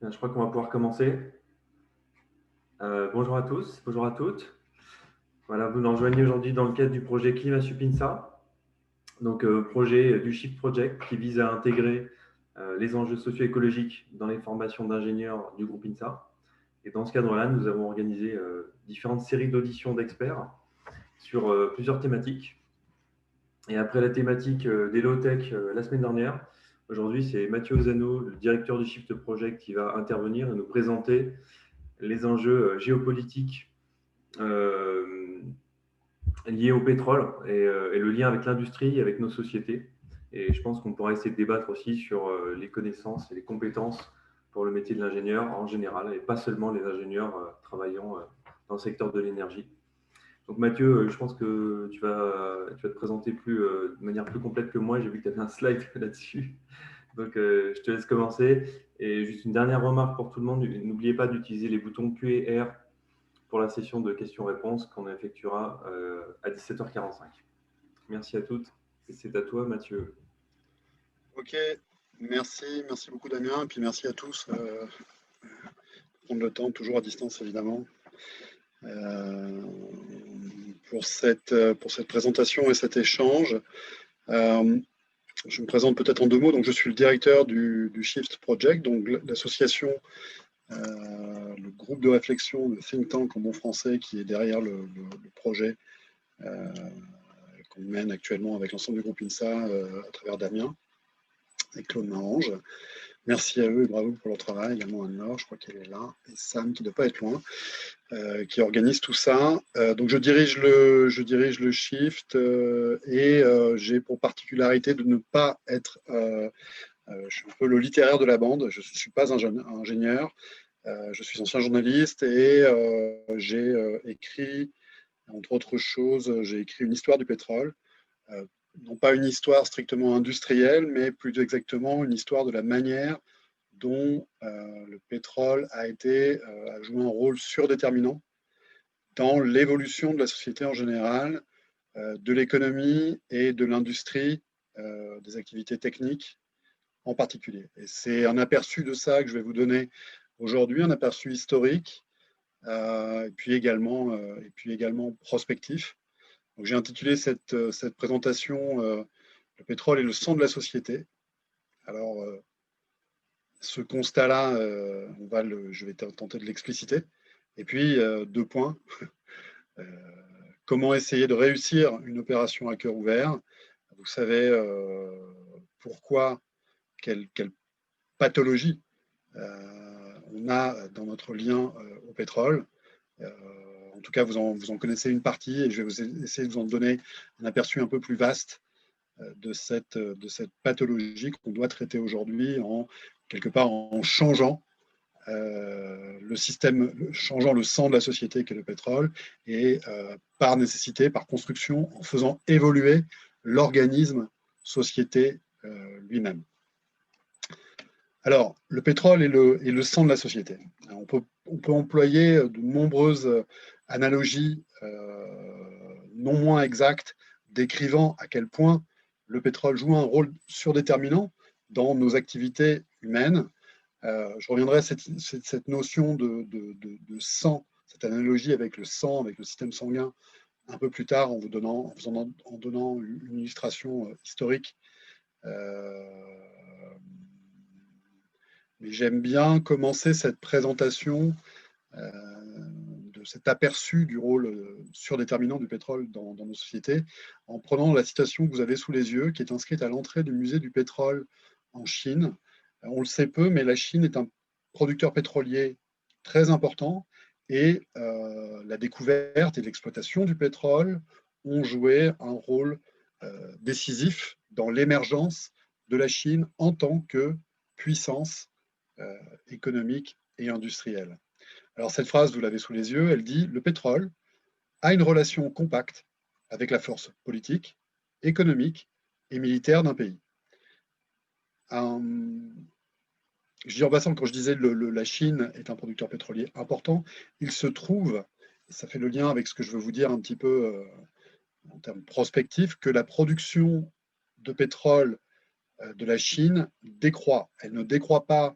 Bien, je crois qu'on va pouvoir commencer. Bonjour à tous, bonjour à toutes. Voilà, vous nous rejoignez aujourd'hui dans le cadre du projet Climat Supinsa, donc projet du Shift Project qui vise à intégrer les enjeux socio-écologiques dans les formations d'ingénieurs du groupe INSA. Et dans ce cadre-là, nous avons organisé différentes séries d'auditions d'experts sur plusieurs thématiques. Et après la thématique des low-tech la semaine dernière, aujourd'hui c'est Mathieu Ozano, le directeur du Shift Project, qui va intervenir et nous présenter les enjeux géopolitiques euh, liés au pétrole et le lien avec l'industrie, avec nos sociétés. Et je pense qu'on pourra essayer de débattre aussi sur les connaissances et les compétences pour le métier de l'ingénieur en général, et pas seulement les ingénieurs travaillant dans le secteur de l'énergie. Donc Mathieu, je pense que tu vas te présenter de manière plus complète que moi. J'ai vu que tu avais un slide là-dessus. Donc je te laisse commencer. Et juste une dernière remarque pour tout le monde, n'oubliez pas d'utiliser les boutons Q et R pour la session de questions-réponses qu'on effectuera à 17h45. Merci à toutes et c'est à toi Mathieu. Ok, merci beaucoup Damien, et puis merci à tous pour prendre le temps, toujours à distance évidemment, euh, pour cette présentation et cet échange. Je me présente peut-être en deux mots. Donc, je suis le directeur du Shift Project, donc l'association, le groupe de réflexion, le think tank en bon français qui est derrière le projet qu'on mène actuellement avec l'ensemble du groupe INSA à travers Damien et Claude Marange. Merci à eux et bravo pour leur travail, également Anne-Laure, je crois qu'elle est là, et Sam qui ne doit pas être loin, qui organise tout ça. Donc je dirige le Shift et j'ai pour particularité de ne pas être, je suis un peu le littéraire de la bande, je ne suis pas un ingénieur, je suis ancien journaliste et j'ai écrit, entre autres choses, j'ai écrit une histoire du pétrole, non pas une histoire strictement industrielle, mais plus exactement une histoire de la manière dont le pétrole a joué un rôle surdéterminant dans l'évolution de la société en général, de l'économie et de l'industrie, des activités techniques en particulier. Et c'est un aperçu de ça que je vais vous donner aujourd'hui, un aperçu historique, et puis également prospectif. Donc, j'ai intitulé cette présentation Le pétrole est le sang de la société. Alors, ce constat-là, je vais tenter de l'expliciter. Et puis, deux points. Comment essayer de réussir une opération à cœur ouvert. Vous savez pourquoi, quelle pathologie on a dans notre lien au pétrole. En tout cas, vous en connaissez une partie et je vais essayer de vous en donner un aperçu un peu plus vaste de cette pathologie qu'on doit traiter aujourd'hui quelque part en changeant le système, changeant le sang de la société qu'est le pétrole et par nécessité, par construction, en faisant évoluer l'organisme société lui-même. Alors, le pétrole est le sang de la société. On peut employer de nombreuses analogies non moins exactes décrivant à quel point le pétrole joue un rôle surdéterminant dans nos activités humaines. Je reviendrai à cette notion de sang, cette analogie avec le sang, avec le système sanguin, un peu plus tard en donnant une illustration historique. Mais j'aime bien commencer cette présentation de cet aperçu du rôle surdéterminant du pétrole dans nos sociétés en prenant la citation que vous avez sous les yeux, qui est inscrite à l'entrée du musée du pétrole en Chine. On le sait peu, mais la Chine est un producteur pétrolier très important et la découverte et l'exploitation du pétrole ont joué un rôle décisif dans l'émergence de la Chine en tant que puissance économique et industrielle. Alors cette phrase, vous l'avez sous les yeux, elle dit « Le pétrole a une relation compacte avec la force politique, économique et militaire d'un pays. » Je dis en passant, quand je disais la Chine est un producteur pétrolier important, il se trouve, et ça fait le lien avec ce que je veux vous dire un petit peu en termes prospectifs, que la production de pétrole de la Chine décroît. Elle ne décroît pas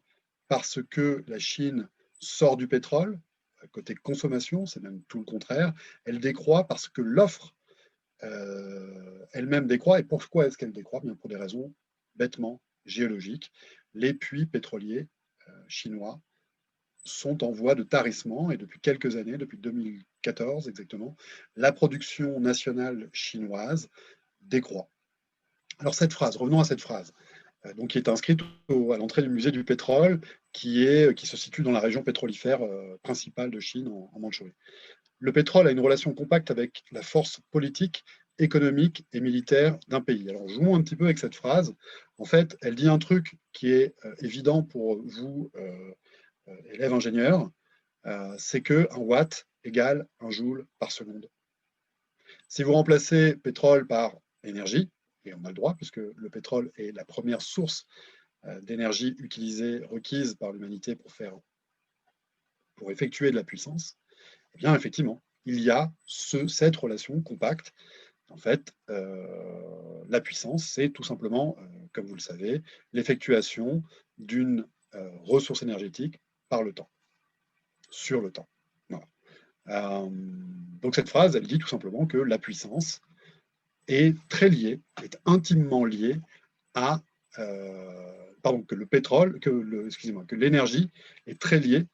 parce que la Chine sort du pétrole. Côté consommation, c'est même tout le contraire. Elle décroît parce que l'offre elle-même décroît. Et pourquoi est-ce qu'elle décroît? Bien pour des raisons bêtement géologiques. Les puits pétroliers chinois sont en voie de tarissement et depuis quelques années, depuis 2014 exactement, la production nationale chinoise décroît. Alors cette phrase, revenons à cette phrase, donc qui est inscrite à l'entrée du musée du pétrole, qui se situe dans la région pétrolifère principale de Chine, en Mandchourie. Le pétrole a une relation compacte avec la force politique, économique et militaire d'un pays. Alors jouons un petit peu avec cette phrase. En fait, elle dit un truc qui est évident pour vous, élèves ingénieurs, c'est qu'un watt égale un joule par seconde. Si vous remplacez pétrole par énergie, et on a le droit, puisque le pétrole est la première source d'énergie utilisée, requise par l'humanité pour effectuer de la puissance, eh bien, effectivement, il y a cette relation compacte. En fait, la puissance, c'est tout simplement, comme vous le savez, l'effectuation d'une ressource énergétique par le temps, sur le temps. Voilà. Donc cette phrase, elle dit tout simplement que la puissance est très liée, est intimement liée à, pardon, que le pétrole, que l'énergie est très liée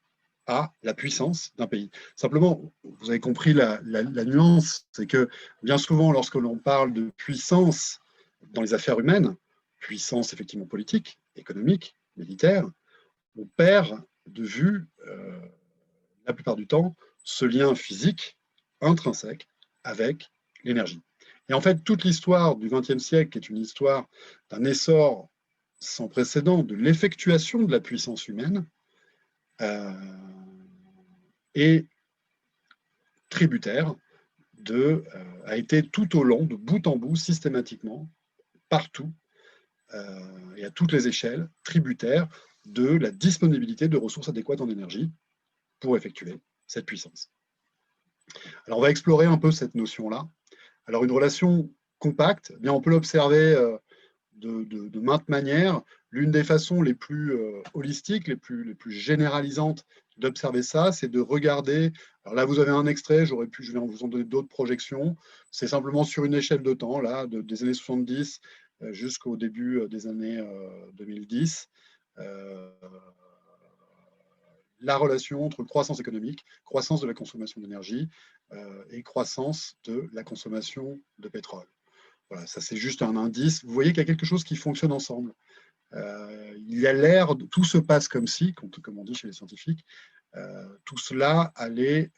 à la puissance d'un pays. Simplement, vous avez compris la nuance, c'est que bien souvent, lorsque l'on parle de puissance dans les affaires humaines, puissance effectivement politique, économique, militaire, on perd de vue, la plupart du temps, ce lien physique intrinsèque avec l'énergie. Et en fait, toute l'histoire du XXe siècle est une histoire d'un essor sans précédent de l'effectuation de la puissance humaine, et tributaire a été tout au long, de bout en bout, systématiquement, partout, et à toutes les échelles, tributaire de la disponibilité de ressources adéquates en énergie pour effectuer cette puissance. Alors on va explorer un peu cette notion-là. Alors une relation compacte, eh bien on peut l'observer de maintes manières. L'une des façons les plus holistiques, les plus généralisantes d'observer ça, c'est de regarder. Alors là, vous avez un extrait, je vais vous en donner d'autres projections. C'est simplement sur une échelle de temps, là, des années 70 jusqu'au début des années 2010. La relation entre croissance économique, croissance de la consommation d'énergie et croissance de la consommation de pétrole. Voilà, ça c'est juste un indice. Vous voyez qu'il y a quelque chose qui fonctionne ensemble. Il y a l'air, tout se passe comme si, comme on dit chez les scientifiques, tout cela allait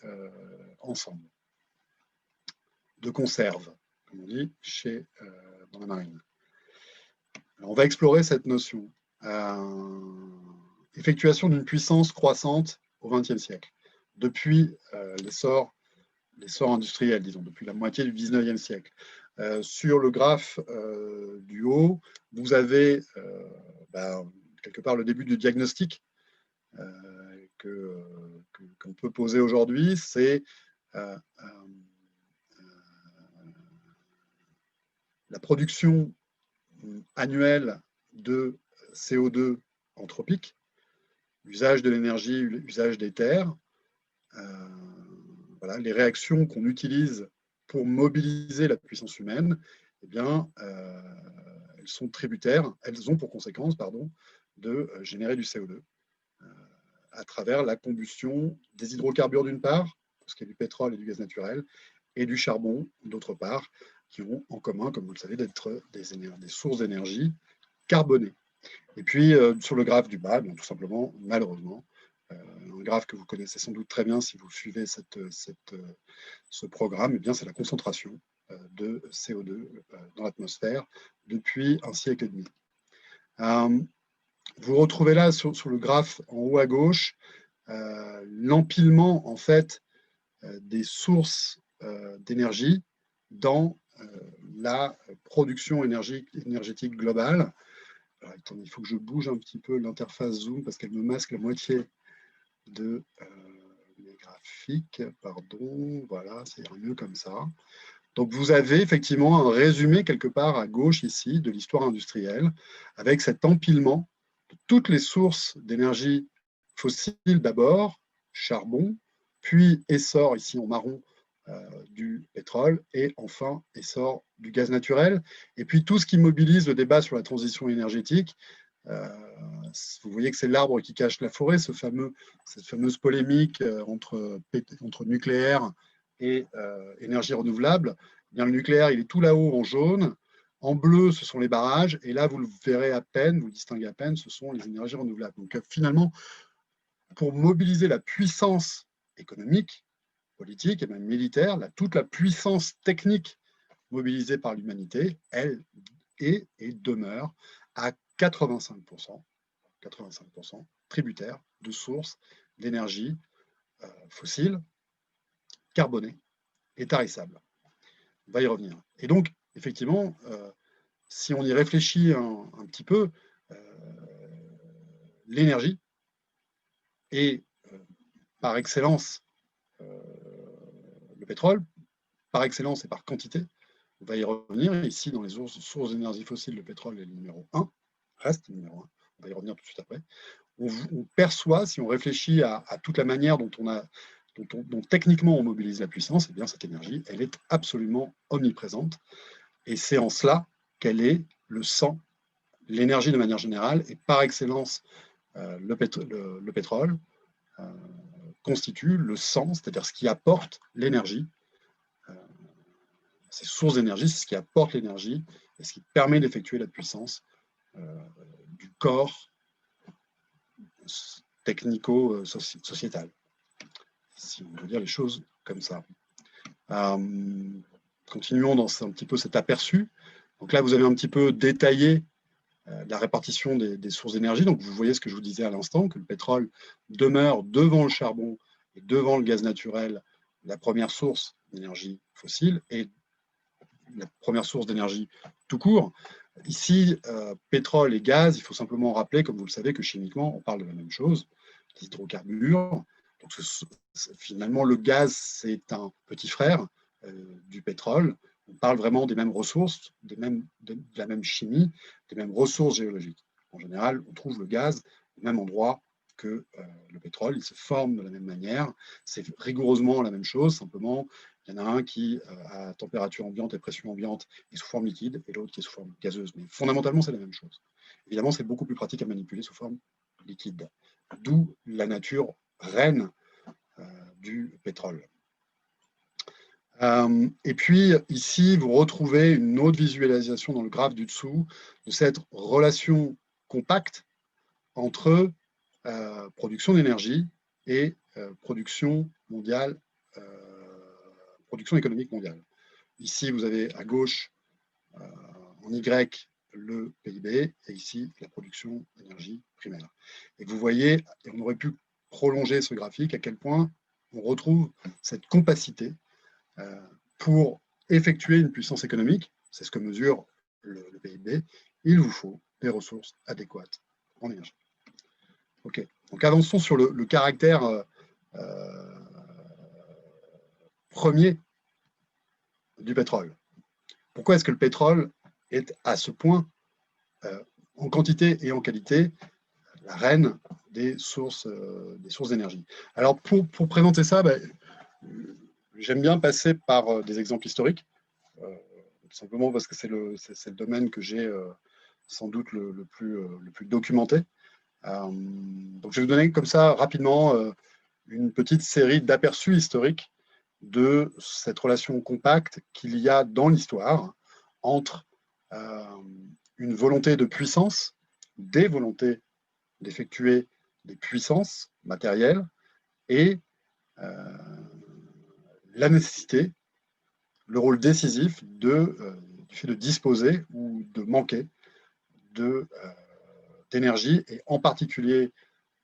ensemble, de conserve, comme on dit dans la marine. Alors, on va explorer cette notion. Effectuation d'une puissance croissante au XXe siècle, depuis l'essor industriel, disons, depuis la moitié du XIXe siècle. Sur le graphe du haut, vous avez quelque part le début du diagnostic qu'on peut poser aujourd'hui, c'est la production annuelle de CO2 anthropique, l'usage de l'énergie, l'usage des terres, voilà, les réactions qu'on utilise pour mobiliser la puissance humaine, eh bien, elles sont tributaires, elles ont pour conséquence, de générer du CO2 à travers la combustion des hydrocarbures d'une part, parce qu'il y a du pétrole et du gaz naturel, et du charbon d'autre part, qui ont en commun, comme vous le savez, d'être des sources d'énergie carbonées. Et puis, sur le graphe du bas, bien, tout simplement, malheureusement, un graphe que vous connaissez sans doute très bien si vous suivez ce programme, eh bien, c'est la concentration de CO2 dans l'atmosphère depuis un siècle et demi. Vous retrouvez là sur le graphe en haut à gauche l'empilement en fait des sources d'énergie dans la production énergétique globale. Alors, attendez, il faut que je bouge un petit peu l'interface Zoom parce qu'elle me masque la moitié de mes graphiques. Pardon, voilà, ça ira mieux comme ça. Donc, vous avez effectivement un résumé quelque part à gauche ici de l'histoire industrielle avec cet empilement de toutes les sources d'énergie fossile d'abord, charbon, puis essor, ici en marron, du pétrole, et enfin essor du gaz naturel. Et puis tout ce qui mobilise le débat sur la transition énergétique, vous voyez que c'est l'arbre qui cache la forêt, cette fameuse polémique entre nucléaire et énergie renouvelable. Eh bien, le nucléaire, il est tout là-haut en jaune. En bleu, ce sont les barrages. Et là, vous le verrez à peine, vous le distinguez à peine, ce sont les énergies renouvelables. Donc finalement, pour mobiliser la puissance économique, politique et même militaire, toute la puissance technique mobilisée par l'humanité, elle est et demeure à 85%, 85% tributaire de sources d'énergie fossile, carbonée et tarissable. On va y revenir. Et donc, effectivement, si on y réfléchit un petit peu, l'énergie est par excellence le pétrole, par excellence et par quantité. On va y revenir. Ici, dans les sources d'énergie fossile, le pétrole est le numéro 1, reste le numéro 1. On va y revenir tout de suite après. On perçoit, si on réfléchit à toute la manière dont techniquement on mobilise la puissance, eh bien cette énergie, elle est absolument omniprésente. Et c'est en cela qu'elle est le sang, l'énergie de manière générale, et par excellence, le pétrole constitue le sang, c'est-à-dire ce qui apporte l'énergie. Ces sources d'énergie, c'est ce qui apporte l'énergie et ce qui permet d'effectuer la puissance du corps technico-sociétal, si on veut dire les choses comme ça. Continuons dans un petit peu cet aperçu. Donc là, vous avez un petit peu détaillé la répartition des sources d'énergie. Donc vous voyez ce que je vous disais à l'instant, que le pétrole demeure devant le charbon et devant le gaz naturel la première source d'énergie fossile et la première source d'énergie tout court. Ici, pétrole et gaz, il faut simplement rappeler, comme vous le savez, que chimiquement, on parle de la même chose, l'hydrocarbure. Donc, finalement, le gaz, c'est un petit frère du pétrole. On parle vraiment des mêmes ressources, de la même chimie, des mêmes ressources géologiques. En général, on trouve le gaz au même endroit que le pétrole. Il se forme de la même manière. C'est rigoureusement la même chose, simplement, il y en a un qui, à température ambiante et pression ambiante, est sous forme liquide et l'autre qui est sous forme gazeuse. Mais fondamentalement, c'est la même chose. Évidemment, c'est beaucoup plus pratique à manipuler sous forme liquide. D'où la nature reine du pétrole. Et puis, ici, vous retrouvez une autre visualisation dans le graphe du dessous de cette relation compacte entre production d'énergie et production mondiale, production économique mondiale. Ici, vous avez à gauche, en Y, le PIB, et ici, la production d'énergie primaire. Et vous voyez, et on aurait pu prolonger ce graphique, à quel point on retrouve cette compacité pour effectuer une puissance économique, c'est ce que mesure le PIB, il vous faut des ressources adéquates en énergie. Ok, donc avançons sur le caractère premier du pétrole. Pourquoi est-ce que le pétrole est à ce point, en quantité et en qualité, la reine des sources d'énergie? Alors, pour présenter ça, j'aime bien passer par des exemples historiques, tout simplement parce que c'est le domaine que j'ai sans doute le plus documenté. Donc, je vais vous donner comme ça, rapidement, une petite série d'aperçus historiques de cette relation compacte qu'il y a dans l'histoire entre une volonté de puissance, des volontés d'effectuer des puissances matérielles et la nécessité, le rôle décisif du fait de disposer ou de manquer d'énergie et en particulier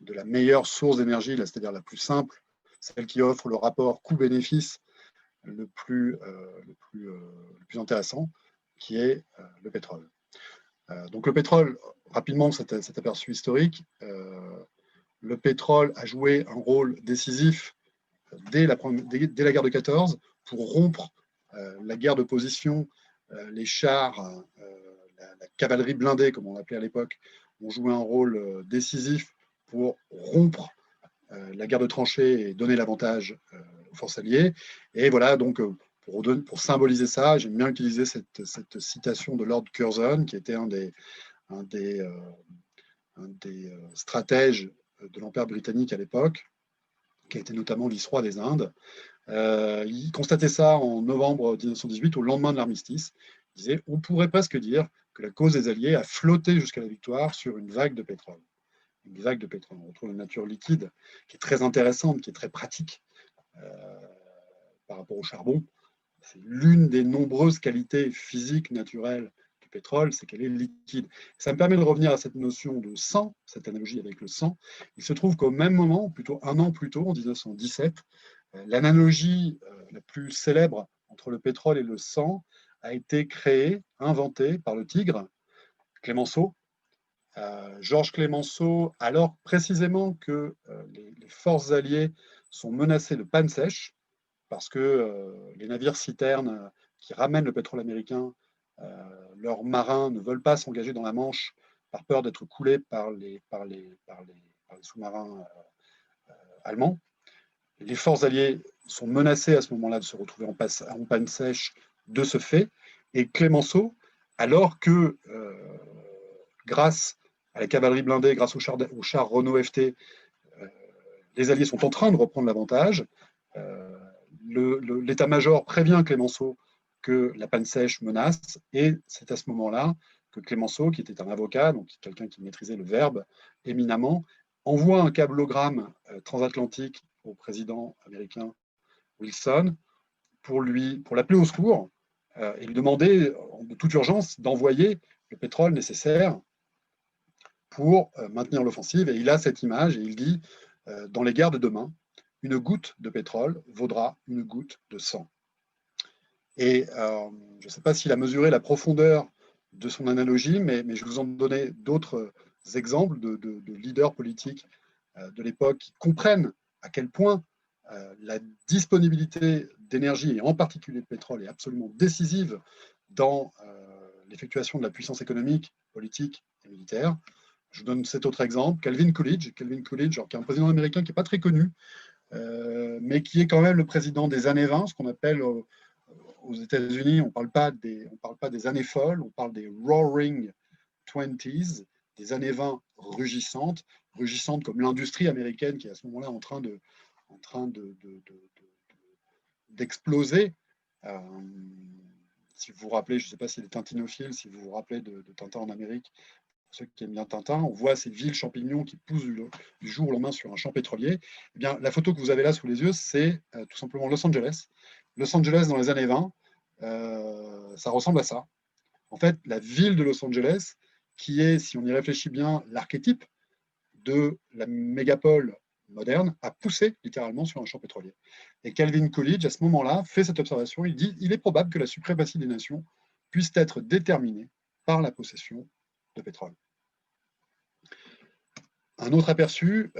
de la meilleure source d'énergie, c'est-à-dire la plus simple, celle qui offre le rapport coût-bénéfice le plus intéressant, qui est le pétrole. Donc le pétrole, rapidement cet aperçu historique, le pétrole a joué un rôle décisif dès la guerre de 14 pour rompre la guerre de position, les chars, la cavalerie blindée, comme on l'appelait à l'époque, ont joué un rôle décisif pour rompre la guerre de tranchées et donner l'avantage aux forces alliées. Et voilà, donc pour symboliser ça, j'aime bien utiliser cette citation de Lord Curzon, qui était un des stratèges de l'Empire britannique à l'époque, qui a été notamment vice-roi des Indes. Il constatait ça en novembre 1918, au lendemain de l'armistice. Il disait: on pourrait presque dire que la cause des Alliés a flotté jusqu'à la victoire sur une vague de pétrole. Une vague de pétrole. On retrouve une nature liquide qui est très intéressante, qui est très pratique par rapport au charbon. C'est l'une des nombreuses qualités physiques naturelles du pétrole, c'est qu'elle est liquide. Ça me permet de revenir à cette notion de sang, cette analogie avec le sang. Il se trouve qu'au même moment, plutôt un an plus tôt, en 1917, l'analogie la plus célèbre entre le pétrole et le sang a été créée, inventée par le tigre, Clémenceau. Georges Clémenceau, alors précisément que les forces alliées sont menacées de panne sèche, parce que les navires citernes qui ramènent le pétrole américain, leurs marins ne veulent pas s'engager dans la Manche par peur d'être coulés par les sous-marins allemands. Les forces alliées sont menacées à ce moment-là de se retrouver en panne sèche de ce fait. Et Clémenceau, alors que grâce à la cavalerie blindée, grâce aux chars Renault FT, les Alliés sont en train de reprendre l'avantage, l'état-major prévient Clémenceau que la panne sèche menace, et c'est à ce moment-là que Clémenceau, qui était un avocat, donc quelqu'un qui maîtrisait le verbe éminemment, envoie un câblogramme transatlantique au président américain Wilson pour l'appeler au secours et lui demander de toute urgence d'envoyer le pétrole nécessaire pour maintenir l'offensive. Et il a cette image et il dit dans les guerres de demain, une goutte de pétrole vaudra une goutte de sang. Et je ne sais pas s'il a mesuré la profondeur de son analogie, mais je vais vous en donner d'autres exemples de leaders politiques de l'époque qui comprennent à quel point la disponibilité d'énergie, et en particulier de pétrole, est absolument décisive dans l'effectuation de la puissance économique, politique et militaire. Je vous donne cet autre exemple, Calvin Coolidge, qui est un président américain qui n'est pas très connu, mais qui est quand même le président des années 20, ce qu'on appelle aux États-Unis, on ne parle pas des années folles, on parle des Roaring Twenties, des années 20 rugissantes comme l'industrie américaine qui est à ce moment-là en train d'exploser. Si vous vous rappelez, je ne sais pas s'il est tintinophiles, si vous vous rappelez de Tintin en Amérique, pour ceux qui aiment bien Tintin, on voit ces villes champignons qui poussent du jour au lendemain sur un champ pétrolier. Eh bien, la photo que vous avez là sous les yeux, c'est tout simplement Los Angeles. Los Angeles dans les années 20, ça ressemble à ça. En fait, la ville de Los Angeles, qui est, si on y réfléchit bien, l'archétype de la mégapole moderne, a poussé littéralement sur un champ pétrolier. Et Calvin Coolidge, à ce moment-là, fait cette observation. Il dit: il est probable que la suprématie des nations puisse être déterminée par la possession de pétrole. Un autre aperçu,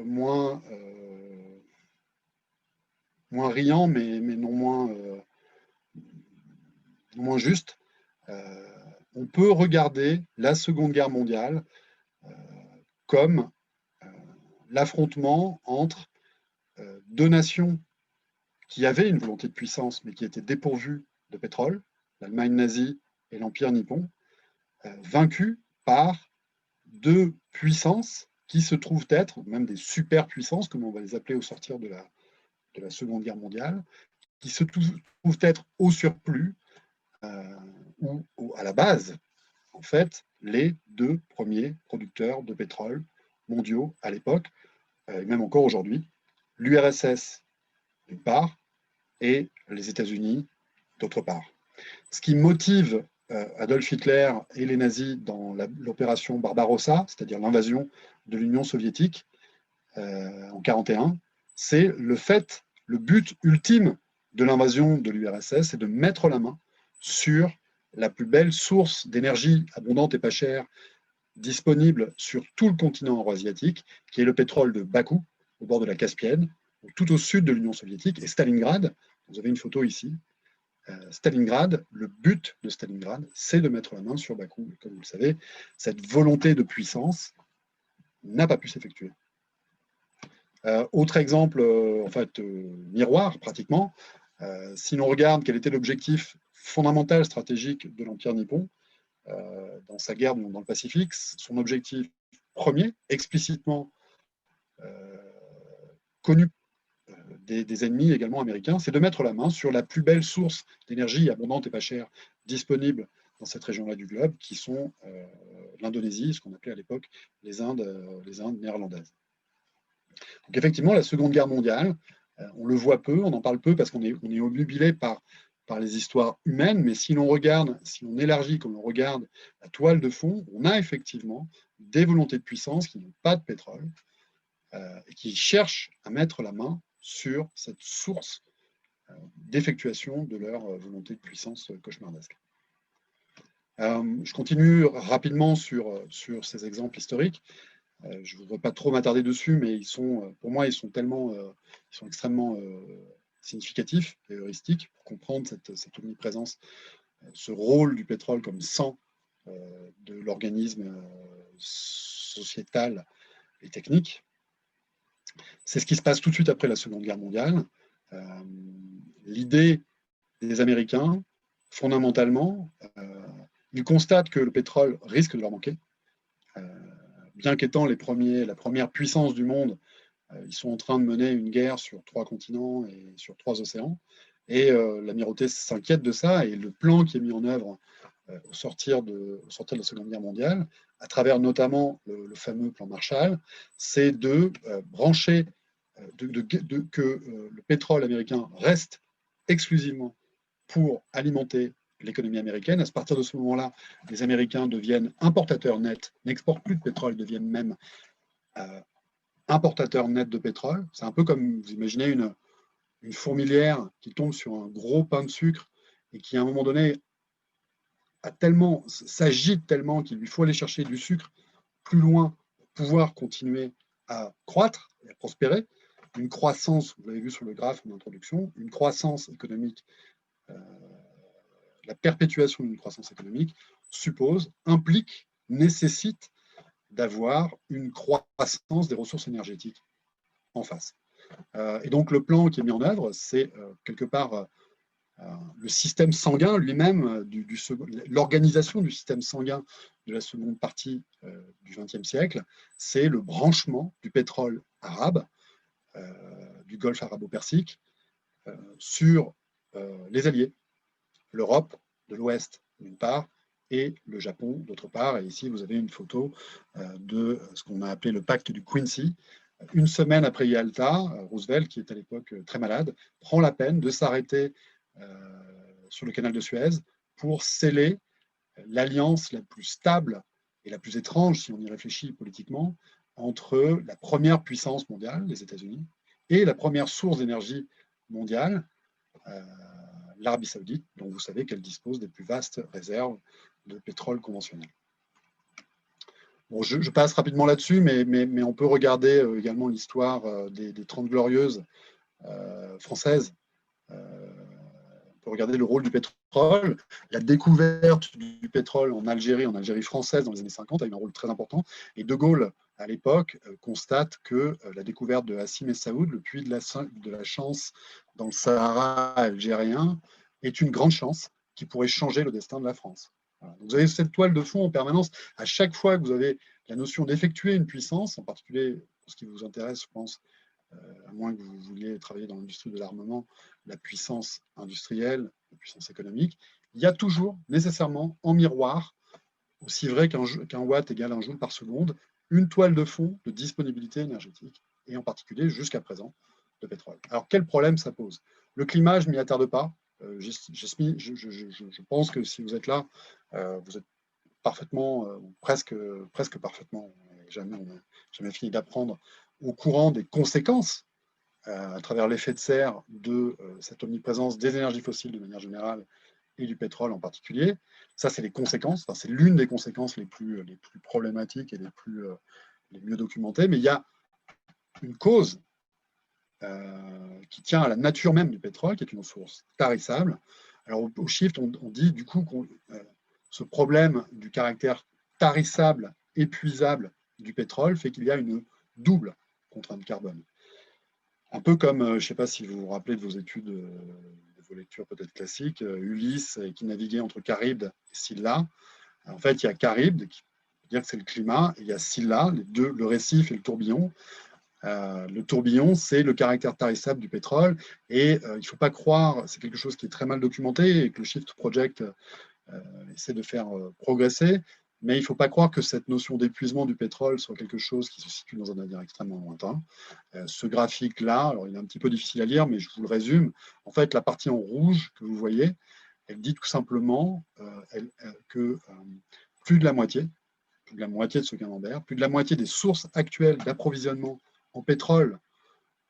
moins riant, mais non moins juste, on peut regarder la Seconde Guerre mondiale comme l'affrontement entre deux nations qui avaient une volonté de puissance, mais qui étaient dépourvues de pétrole, l'Allemagne nazie et l'Empire nippon, vaincus par deux puissances qui se trouvent être, même des superpuissances, comme on va les appeler au sortir de la Seconde Guerre mondiale, qui se trouvent être au surplus ou à la base, en fait, les deux premiers producteurs de pétrole mondiaux à l'époque, et même encore aujourd'hui, l'URSS d'une part et les États-Unis d'autre part. Ce qui motive Adolf Hitler et les nazis dans l'opération Barbarossa, c'est-à-dire l'invasion de l'Union soviétique en 1941, c'est le but ultime de l'invasion de l'URSS, c'est de mettre la main sur la plus belle source d'énergie abondante et pas chère disponible sur tout le continent euroasiatique, qui est le pétrole de Bakou, au bord de la Caspienne, tout au sud de l'Union soviétique, et Stalingrad. Vous avez une photo ici. Stalingrad, le but de Stalingrad, c'est de mettre la main sur Bakou. Et comme vous le savez, cette volonté de puissance n'a pas pu s'effectuer. Autre exemple, miroir pratiquement, si l'on regarde quel était l'objectif fondamental stratégique de l'Empire nippon dans sa guerre dans le Pacifique, son objectif premier, explicitement connu des ennemis également américains, c'est de mettre la main sur la plus belle source d'énergie abondante et pas chère disponible dans cette région-là du globe, qui sont l'Indonésie, ce qu'on appelait à l'époque les Indes néerlandaises. Donc effectivement, la Seconde Guerre mondiale, on le voit peu, on en parle peu parce qu'on est obnubilé par les histoires humaines, mais si l'on regarde, si on élargit, comme on regarde la toile de fond, on a effectivement des volontés de puissance qui n'ont pas de pétrole et qui cherchent à mettre la main sur cette source d'effectuation de leur volonté de puissance cauchemardesque. Je continue rapidement sur ces exemples historiques. Je ne voudrais pas trop m'attarder dessus, mais pour moi, ils sont extrêmement significatifs et heuristiques pour comprendre cette omniprésence, ce rôle du pétrole comme sang de l'organisme sociétal et technique. C'est ce qui se passe tout de suite après la Seconde Guerre mondiale. L'idée des Américains, fondamentalement, ils constatent que le pétrole risque de leur manquer. Bien qu'étant la première puissance du monde, ils sont en train de mener une guerre sur 3 continents et sur 3 océans. Et l'amirauté s'inquiète de ça. Et le plan qui est mis en œuvre au sortir de la Seconde Guerre mondiale, à travers notamment le fameux plan Marshall, c'est de brancher, que le pétrole américain reste exclusivement pour alimenter l'économie américaine. À partir de ce moment-là, les Américains deviennent importateurs nets, n'exportent plus de pétrole, deviennent même importateurs nets de pétrole. C'est un peu comme, vous imaginez, une fourmilière qui tombe sur un gros pain de sucre et qui, à un moment donné, s'agite tellement qu'il lui faut aller chercher du sucre plus loin pour pouvoir continuer à croître et à prospérer. Une croissance, vous l'avez vu sur le graphe en introduction, une croissance économique, la perpétuation d'une croissance économique implique, nécessite d'avoir une croissance des ressources énergétiques en face. Et donc le plan qui est mis en œuvre, c'est quelque part le système sanguin lui-même, l'organisation du système sanguin de la seconde partie du XXe siècle, c'est le branchement du pétrole arabe, du Golfe arabo-persique, sur les alliés, l'Europe de l'Ouest d'une part, et le Japon d'autre part. Et ici, vous avez une photo de ce qu'on a appelé le pacte du Quincy. Une semaine après Yalta, Roosevelt, qui est à l'époque très malade, prend la peine de s'arrêter sur le canal de Suez pour sceller l'alliance la plus stable et la plus étrange, si on y réfléchit politiquement, entre la première puissance mondiale, les États-Unis, et la première source d'énergie mondiale, l'Arabie saoudite, dont vous savez qu'elle dispose des plus vastes réserves de pétrole conventionnel. Bon, je passe rapidement là-dessus, mais on peut regarder également l'histoire des 30 glorieuses françaises. On peut regarder le rôle du pétrole. La découverte du pétrole en Algérie française dans les années 50 a eu un rôle très important. Et De Gaulle, à l'époque, constate que la découverte de Hassim et Saoud, le puits de la chance dans le Sahara algérien, est une grande chance qui pourrait changer le destin de la France. Voilà. Donc vous avez cette toile de fond en permanence. À chaque fois que vous avez la notion d'effectuer une puissance, en particulier pour ce qui vous intéresse, je pense, à moins que vous vouliez travailler dans l'industrie de l'armement, la puissance industrielle, la puissance économique, il y a toujours nécessairement en miroir, aussi vrai qu'un watt égale un joule par seconde, une toile de fond de disponibilité énergétique, et en particulier, jusqu'à présent, de pétrole. Alors, quel problème ça pose? Le climat, je ne m'y attarde pas. Je pense que si vous êtes là, vous êtes parfaitement, presque parfaitement, on n'a jamais fini d'apprendre, au courant des conséquences à travers l'effet de serre de cette omniprésence des énergies fossiles de manière générale et du pétrole en particulier. Ça, c'est les conséquences, c'est l'une des conséquences les plus problématiques et les mieux documentées, mais il y a une cause qui tient à la nature même du pétrole, qui est une source tarissable, Alors au Shift, on dit du coup que ce problème du caractère tarissable, épuisable du pétrole fait qu'il y a une double contrainte carbone. Un peu comme, je ne sais pas si vous vous rappelez de vos études, de vos lectures peut-être classiques, Ulysse qui naviguait entre Charybde et Scylla. En fait, il y a Charybde, qui veut dire que c'est le climat, et il y a Scylla, les deux, le récif et le tourbillon. Le tourbillon, c'est le caractère tarissable du pétrole, et il ne faut pas croire, c'est quelque chose qui est très mal documenté et que le Shift Project essaie de faire progresser, mais il ne faut pas croire que cette notion d'épuisement du pétrole soit quelque chose qui se situe dans un avenir extrêmement lointain. Ce graphique-là, alors il est un petit peu difficile à lire, mais je vous le résume. En fait, la partie en rouge que vous voyez, elle dit tout simplement que plus de la moitié de ce camembert, plus de la moitié des sources actuelles d'approvisionnement en pétrole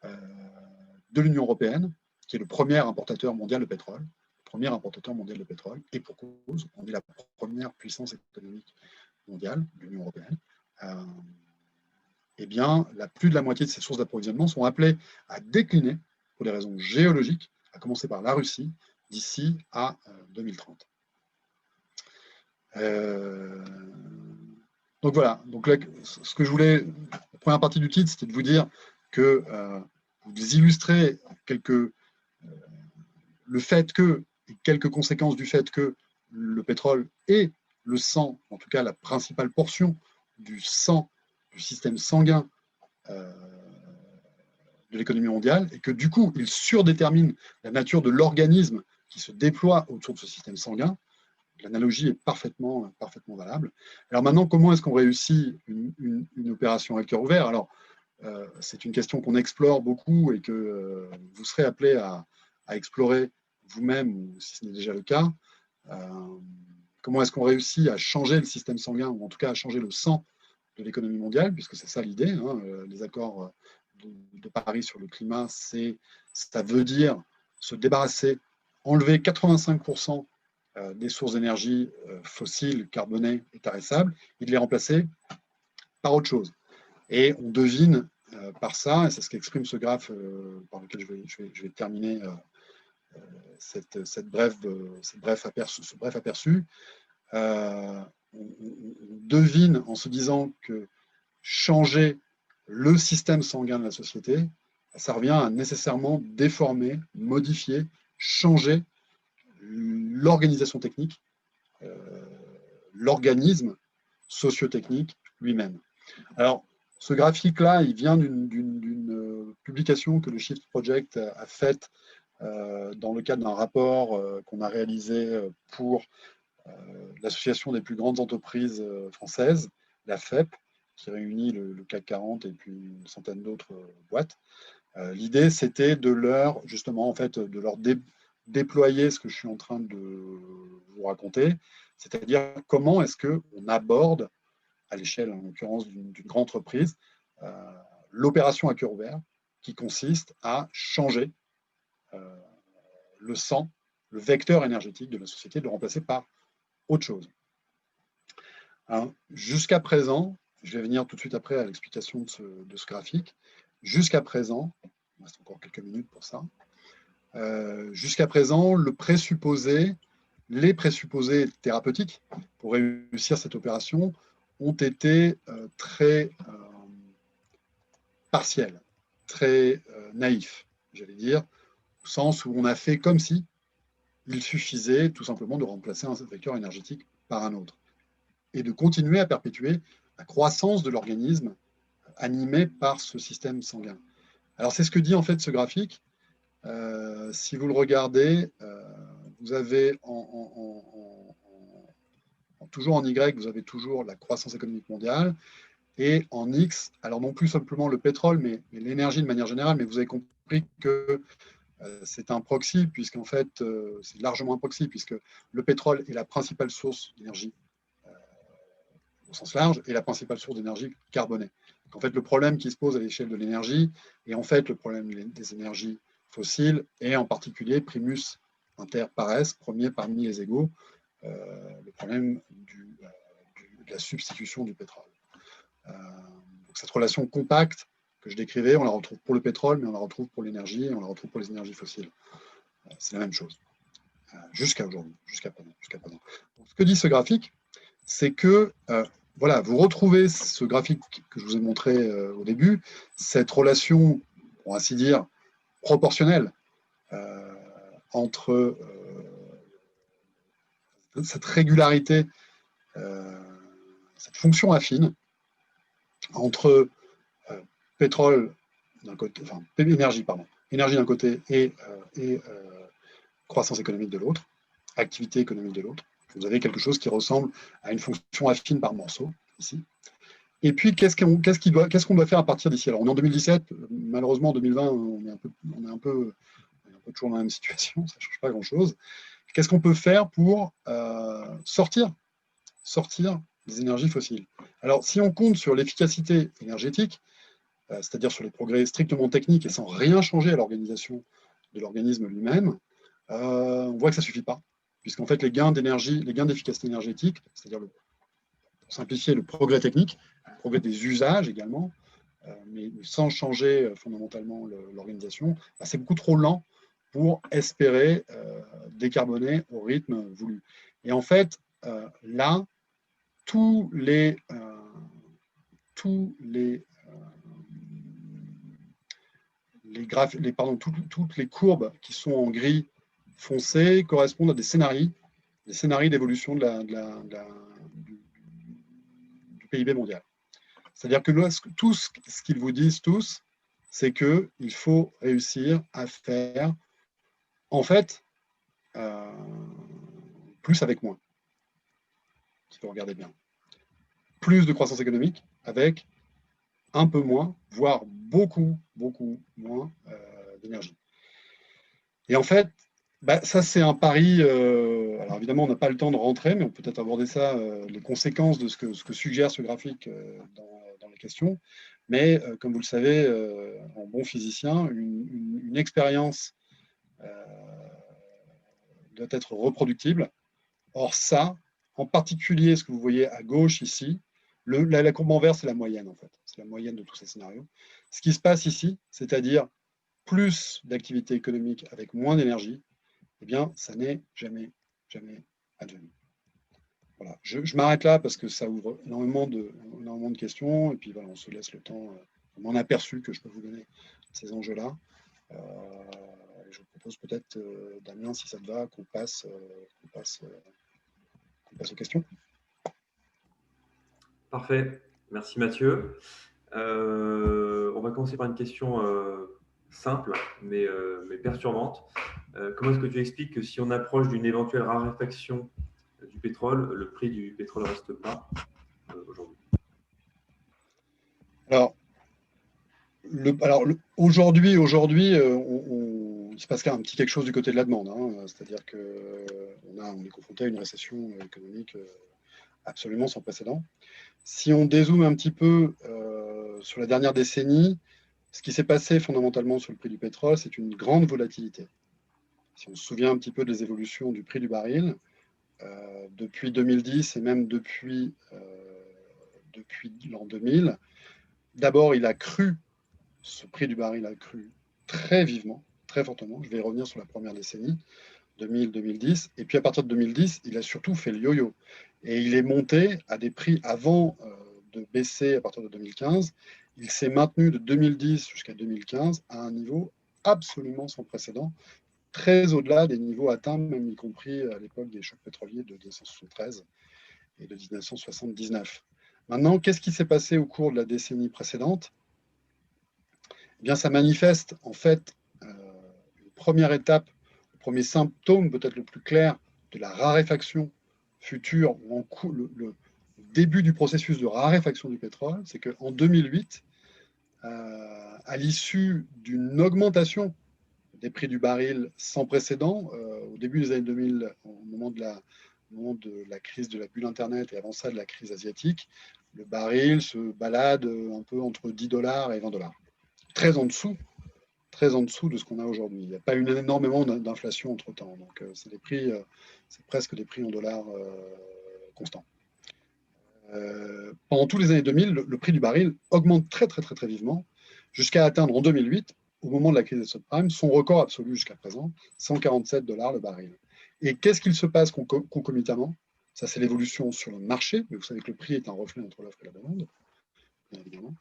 de l'Union européenne, qui est le premier importateur mondial de pétrole, et pour cause, on est la première puissance économique mondiale, l'Union européenne, eh bien, plus de la moitié de ces sources d'approvisionnement sont appelées à décliner pour des raisons géologiques, à commencer par la Russie, d'ici à 2030. Donc voilà, donc là, ce que je voulais, la première partie du titre, c'était de vous dire que vous illustrez le fait que, et quelques conséquences du fait que le pétrole et le sang, en tout cas la principale portion du sang, du système sanguin de l'économie mondiale, et que du coup, il surdétermine la nature de l'organisme qui se déploie autour de ce système sanguin. L'analogie est parfaitement valable. Alors maintenant, comment est-ce qu'on réussit une opération à cœur ouvert? Alors, c'est une question qu'on explore beaucoup et que vous serez appelé à explorer vous-même, ou si ce n'est déjà le cas. Comment est-ce qu'on réussit à changer le système sanguin, ou en tout cas à changer le sang de l'économie mondiale, puisque c'est ça l'idée, hein, les accords de Paris sur le climat, ça veut dire se débarrasser, enlever 85% des sources d'énergie fossiles, carbonées et tarissables, et de les remplacer par autre chose. Et on devine par ça, et c'est ce qu'exprime ce graphe par lequel je vais terminer ce bref aperçu, on devine en se disant que changer le système sanguin de la société, ça revient à nécessairement déformer, modifier, changer l'organisation technique, l'organisme socio-technique lui-même. Alors, ce graphique-là, il vient d'une publication que le Shift Project a faite dans le cadre d'un rapport qu'on a réalisé pour l'association des plus grandes entreprises françaises, la FEP, qui réunit le CAC 40 et puis une centaine d'autres boîtes. L'idée, c'était de leur déployer ce que je suis en train de vous raconter, c'est-à-dire comment est-ce qu'on aborde, à l'échelle en l'occurrence d'une grande entreprise, l'opération à cœur ouvert, qui consiste à changer le sang, le vecteur énergétique de la société, de le remplacer par autre chose. Jusqu'à présent, je vais venir tout de suite après à l'explication de ce graphique. Jusqu'à présent, il reste encore quelques minutes pour ça. Jusqu'à présent, les présupposés thérapeutiques pour réussir cette opération ont été très partiels, très naïfs, j'allais dire, au sens où on a fait comme si il suffisait tout simplement de remplacer un vecteur énergétique par un autre et de continuer à perpétuer la croissance de l'organisme animé par ce système sanguin. Alors c'est ce que dit en fait ce graphique. Si vous le regardez, vous avez toujours en Y, vous avez toujours la croissance économique mondiale, et en X, alors non plus simplement le pétrole, mais l'énergie de manière générale, mais vous avez compris que c'est un proxy, puisqu'en fait, c'est largement un proxy, puisque le pétrole est la principale source d'énergie au sens large, et la principale source d'énergie carbonée. Donc, en fait, le problème qui se pose à l'échelle de l'énergie, et en fait le problème des énergies fossiles, et en particulier primus inter pares, premier parmi les égaux, le problème de la substitution du pétrole. Donc, cette relation compacte que je décrivais, on la retrouve pour le pétrole, mais on la retrouve pour l'énergie, et on la retrouve pour les énergies fossiles. C'est la même chose. jusqu'à aujourd'hui, jusqu'à présent. Donc, ce que dit ce graphique, c'est que voilà, vous retrouvez ce graphique que je vous ai montré au début, cette relation, pour ainsi dire, proportionnelle entre cette régularité, cette fonction affine entre pétrole d'un côté, enfin énergie d'un côté et croissance économique de l'autre, activité économique de l'autre. Vous avez quelque chose qui ressemble à une fonction affine par morceau, ici. Et puis, qu'est-ce qu'on doit faire à partir d'ici? Alors, on est en 2017, malheureusement, en 2020, on est un peu toujours dans la même situation, ça ne change pas grand-chose. Qu'est-ce qu'on peut faire pour sortir des énergies fossiles? Alors, si on compte sur l'efficacité énergétique, c'est-à-dire sur les progrès strictement techniques et sans rien changer à l'organisation de l'organisme lui-même, on voit que ça ne suffit pas, puisqu'en fait, les gains d'énergie, les gains d'efficacité énergétique, c'est-à-dire, pour simplifier, le progrès technique, le progrès des usages également, mais sans changer fondamentalement l'organisation, bah, c'est beaucoup trop lent pour espérer décarboner au rythme voulu. Et en fait, là, toutes les courbes qui sont en gris foncé correspondent à des scénarios d'évolution du PIB mondial. C'est-à-dire que tout ce qu'ils vous disent tous, c'est qu'il faut réussir à faire, en fait, plus avec moins, si vous regardez bien. Plus de croissance économique avec un peu moins, voire beaucoup, beaucoup moins d'énergie. Et en fait, bah, ça, c'est un pari. Alors évidemment, on n'a pas le temps de rentrer, mais on peut peut-être aborder ça, les conséquences de ce que suggère ce graphique dans les questions. Mais comme vous le savez, en bon physicien, une expérience doit être reproductible. Or, ça, en particulier, ce que vous voyez à gauche ici, la courbe en vert, c'est la moyenne, en fait. C'est la moyenne de tous ces scénarios. Ce qui se passe ici, c'est-à-dire plus d'activité économique avec moins d'énergie, eh bien, ça n'est jamais advenu. Voilà. Je m'arrête là parce que ça ouvre énormément de questions. Et puis, voilà, on se laisse le temps, mon aperçu que je peux vous donner de ces enjeux-là. Je vous propose peut-être, Damien, si ça te va, qu'on passe aux questions. Parfait. Merci Mathieu. On va commencer par une question simple, mais perturbante. Comment est-ce que tu expliques que si on approche d'une éventuelle raréfaction du pétrole, le prix du pétrole reste bas aujourd'hui? Alors aujourd'hui, il se passe un petit quelque chose du côté de la demande. Hein, c'est-à-dire qu'on est confronté à une récession économique absolument sans précédent. Si on dézoome un petit peu sur la dernière décennie, ce qui s'est passé fondamentalement sur le prix du pétrole, c'est une grande volatilité. Si on se souvient un petit peu des évolutions du prix du baril, depuis 2010 et même depuis l'an 2000, d'abord, ce prix du baril a cru très vivement, très fortement. Je vais y revenir sur la première décennie, 2000-2010. Et puis à partir de 2010, il a surtout fait le yo-yo. Et il est monté à des prix avant de baisser à partir de 2015. Il s'est maintenu de 2010 jusqu'à 2015 à un niveau absolument sans précédent, très au-delà des niveaux atteints, même y compris à l'époque des chocs pétroliers de 1973 et de 1979. Maintenant, qu'est-ce qui s'est passé au cours de la décennie précédente? Eh bien, ça manifeste en fait une première étape, le premier symptôme peut-être le plus clair de la raréfaction future, ou le début du processus de raréfaction du pétrole, c'est qu'en 2008, à l'issue d'une augmentation des prix du baril sans précédent, au début des années 2000, au moment de la crise de la bulle Internet et avant ça de la crise asiatique, le baril se balade un peu entre 10 $ et 20 $. Très en dessous de ce qu'on a aujourd'hui. Il n'y a pas eu énormément d'inflation entre-temps. Donc, c'est presque des prix en dollars constants. Pendant tous les années 2000, le prix du baril augmente très, très, très, très vivement jusqu'à atteindre en 2008, au moment de la crise des subprimes, son record absolu jusqu'à présent, 147 $ le baril. Et qu'est-ce qu'il se passe concomitamment? Ça, c'est l'évolution sur le marché, mais vous savez que le prix est un reflet entre l'offre et la demande, bien évidemment.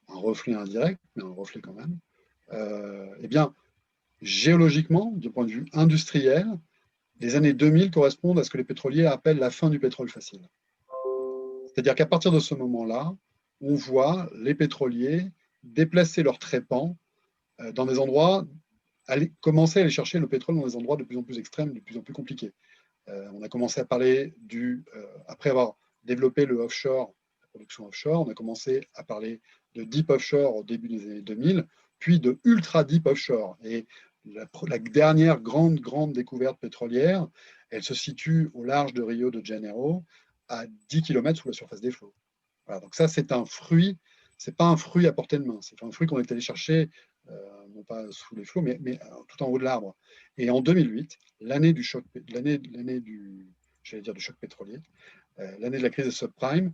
Un reflet indirect, mais un reflet quand même. Eh bien, géologiquement, du point de vue industriel, les années 2000 correspondent à ce que les pétroliers appellent la fin du pétrole facile. C'est-à-dire qu'à partir de ce moment-là, on voit les pétroliers déplacer leurs trépans dans des endroits, commencer à aller chercher le pétrole dans des endroits de plus en plus extrêmes, de plus en plus compliqués. On a commencé à parler après avoir développé le offshore, la production offshore, on a commencé à parler de deep offshore au début des années 2000, puis de ultra deep offshore. Et la dernière grande découverte pétrolière, elle se situe au large de Rio de Janeiro, à 10 km sous la surface des flots. Voilà, donc ça, c'est un fruit, c'est pas un fruit à portée de main, c'est un fruit qu'on est allé chercher, non pas sous les flots, mais tout en haut de l'arbre. Et en 2008, l'année du choc, j'allais dire du choc pétrolier, l'année de la crise des subprimes,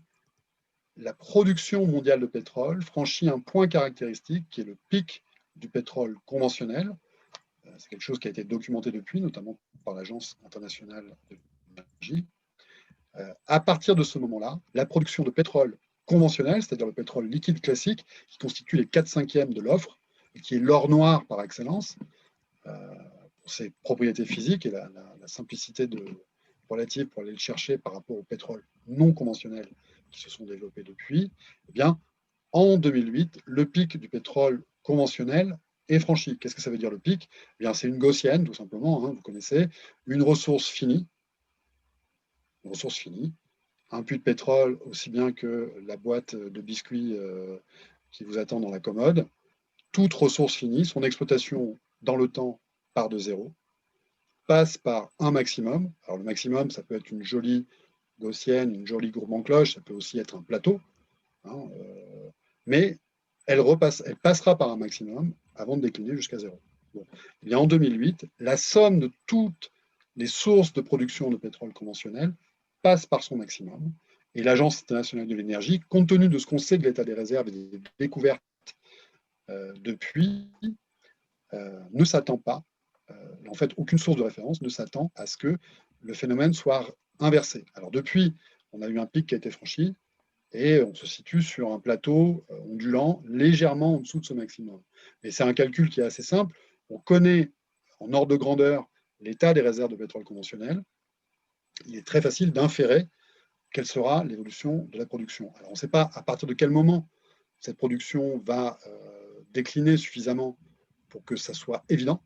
la production mondiale de pétrole franchit un point caractéristique qui est le pic du pétrole conventionnel. C'est quelque chose qui a été documenté depuis, notamment par l'Agence internationale de l'énergie. À partir de ce moment-là, la production de pétrole conventionnel, c'est-à-dire le pétrole liquide classique, qui constitue les 4/5 de l'offre, et qui est l'or noir par excellence, pour ses propriétés physiques et la simplicité relative pour aller le chercher par rapport au pétrole non conventionnel qui se sont développés depuis, eh bien, en 2008, le pic du pétrole conventionnel est franchi. Qu'est-ce que ça veut dire le pic? Eh bien, c'est une gaussienne, tout simplement, hein, vous connaissez, une ressource finie, un puits de pétrole aussi bien que la boîte de biscuits qui vous attend dans la commode, toute ressource finie, son exploitation dans le temps part de zéro, passe par un maximum. Alors le maximum, ça peut être une jolie gaussienne, une jolie courbe en cloche, ça peut aussi être un plateau, hein, mais elle passera par un maximum avant de décliner jusqu'à zéro. Bon. Et bien, en 2008, la somme de toutes les sources de production de pétrole conventionnel passe par son maximum. Et l'Agence internationale de l'énergie, compte tenu de ce qu'on sait de l'état des réserves et des découvertes depuis, ne s'attend pas, en fait, aucune source de référence ne s'attend à ce que le phénomène soit inversé. Alors depuis, on a eu un pic qui a été franchi et on se situe sur un plateau ondulant légèrement en dessous de ce maximum. Et c'est un calcul qui est assez simple. On connaît en ordre de grandeur l'état des réserves de pétrole conventionnel. Il est très facile d'inférer quelle sera l'évolution de la production. Alors on ne sait pas à partir de quel moment cette production va décliner suffisamment pour que ça soit évident.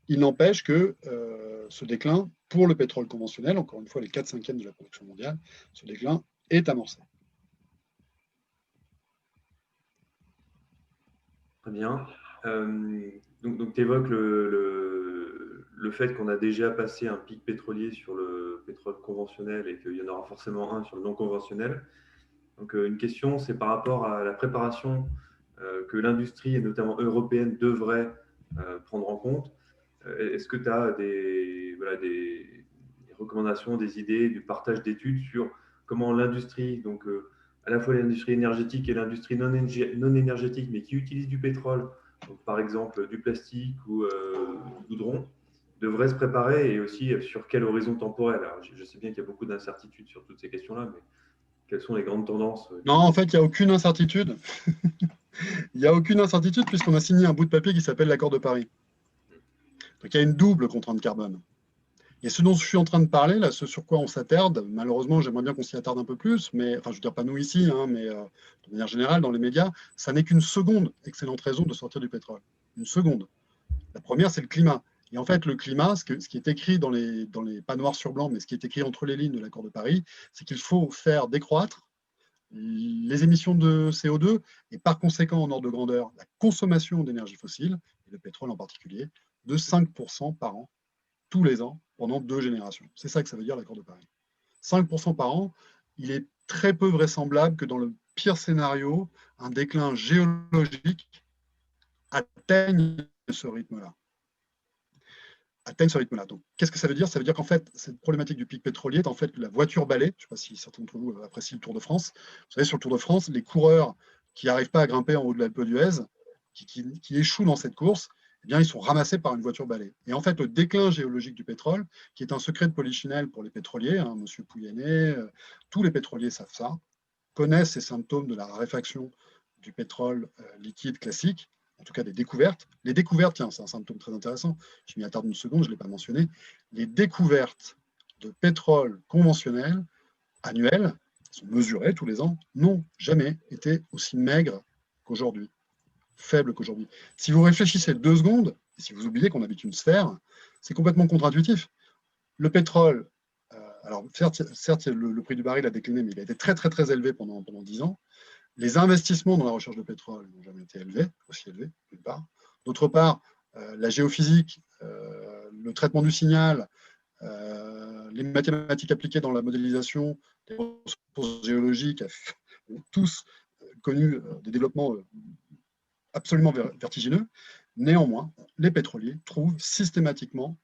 Il n'empêche que ce déclin, pour le pétrole conventionnel, encore une fois les 4/5 de la production mondiale, ce déclin est amorcé. Très bien. Donc tu évoques le fait qu'on a déjà passé un pic pétrolier sur le pétrole conventionnel et qu'il y en aura forcément un sur le non conventionnel. Donc une question, c'est par rapport à la préparation que l'industrie, et notamment européenne, devrait prendre en compte. Est-ce que tu as des recommandations, des idées, du partage d'études sur comment l'industrie, donc à la fois l'industrie énergétique et l'industrie non énergétique, mais qui utilise du pétrole, donc par exemple du plastique ou du goudron, devrait se préparer, et aussi sur quel horizon temporel? Alors, je sais bien qu'il y a beaucoup d'incertitudes sur toutes ces questions-là, mais quelles sont les grandes tendances? Non, en fait, il n'y a aucune incertitude. Il n'y a aucune incertitude puisqu'on a signé un bout de papier qui s'appelle l'accord de Paris. Donc il y a une double contrainte carbone. Et ce dont je suis en train de parler, là, ce sur quoi on s'attarde, malheureusement, j'aimerais bien qu'on s'y attarde un peu plus, mais enfin, je veux dire, pas nous ici, hein, mais de manière générale, dans les médias, ça n'est qu'une seconde excellente raison de sortir du pétrole. Une seconde. La première, c'est le climat. Et en fait, le climat, ce qui est écrit dans les pas noirs sur blanc, mais ce qui est écrit entre les lignes de l'accord de Paris, c'est qu'il faut faire décroître les émissions de CO2 et par conséquent, en ordre de grandeur, la consommation d'énergie fossile, et le pétrole en particulier, de 5% par an, tous les ans, pendant 2 générations. C'est ça que ça veut dire l'accord de Paris. 5% par an, il est très peu vraisemblable que dans le pire scénario, un déclin géologique atteigne ce rythme-là. Donc, qu'est-ce que ça veut dire? Ça veut dire qu'en fait, cette problématique du pic pétrolier est en fait la voiture balai. Je ne sais pas si certains d'entre vous apprécient le Tour de France. Vous savez, sur le Tour de France, les coureurs qui n'arrivent pas à grimper en haut de l'Alpe d'Huez, qui échouent dans cette course, eh bien, ils sont ramassés par une voiture balai. Et en fait, le déclin géologique du pétrole, qui est un secret de polichinelle pour les pétroliers, hein, M. Pouyanné, tous les pétroliers savent ça, connaissent ces symptômes de la raréfaction du pétrole liquide classique, en tout cas des découvertes. Les découvertes, tiens, c'est un symptôme très intéressant, je m'y attarde une seconde, je ne l'ai pas mentionné, les découvertes de pétrole conventionnel annuelles, qui sont mesurées tous les ans, n'ont jamais été aussi maigres qu'aujourd'hui, faibles qu'aujourd'hui. Si vous réfléchissez 2 secondes, et si vous oubliez qu'on habite une sphère, c'est complètement contre-intuitif. Le pétrole, alors certes le prix du baril a décliné, mais il a été très très très élevé pendant 10 ans. Les investissements dans la recherche de pétrole n'ont jamais été élevés, aussi élevés, d'une part. D'autre part, la géophysique, le traitement du signal, les mathématiques appliquées dans la modélisation des ressources géologiques ont tous connu des développements absolument vertigineux. Néanmoins, les pétroliers trouvent systématiquement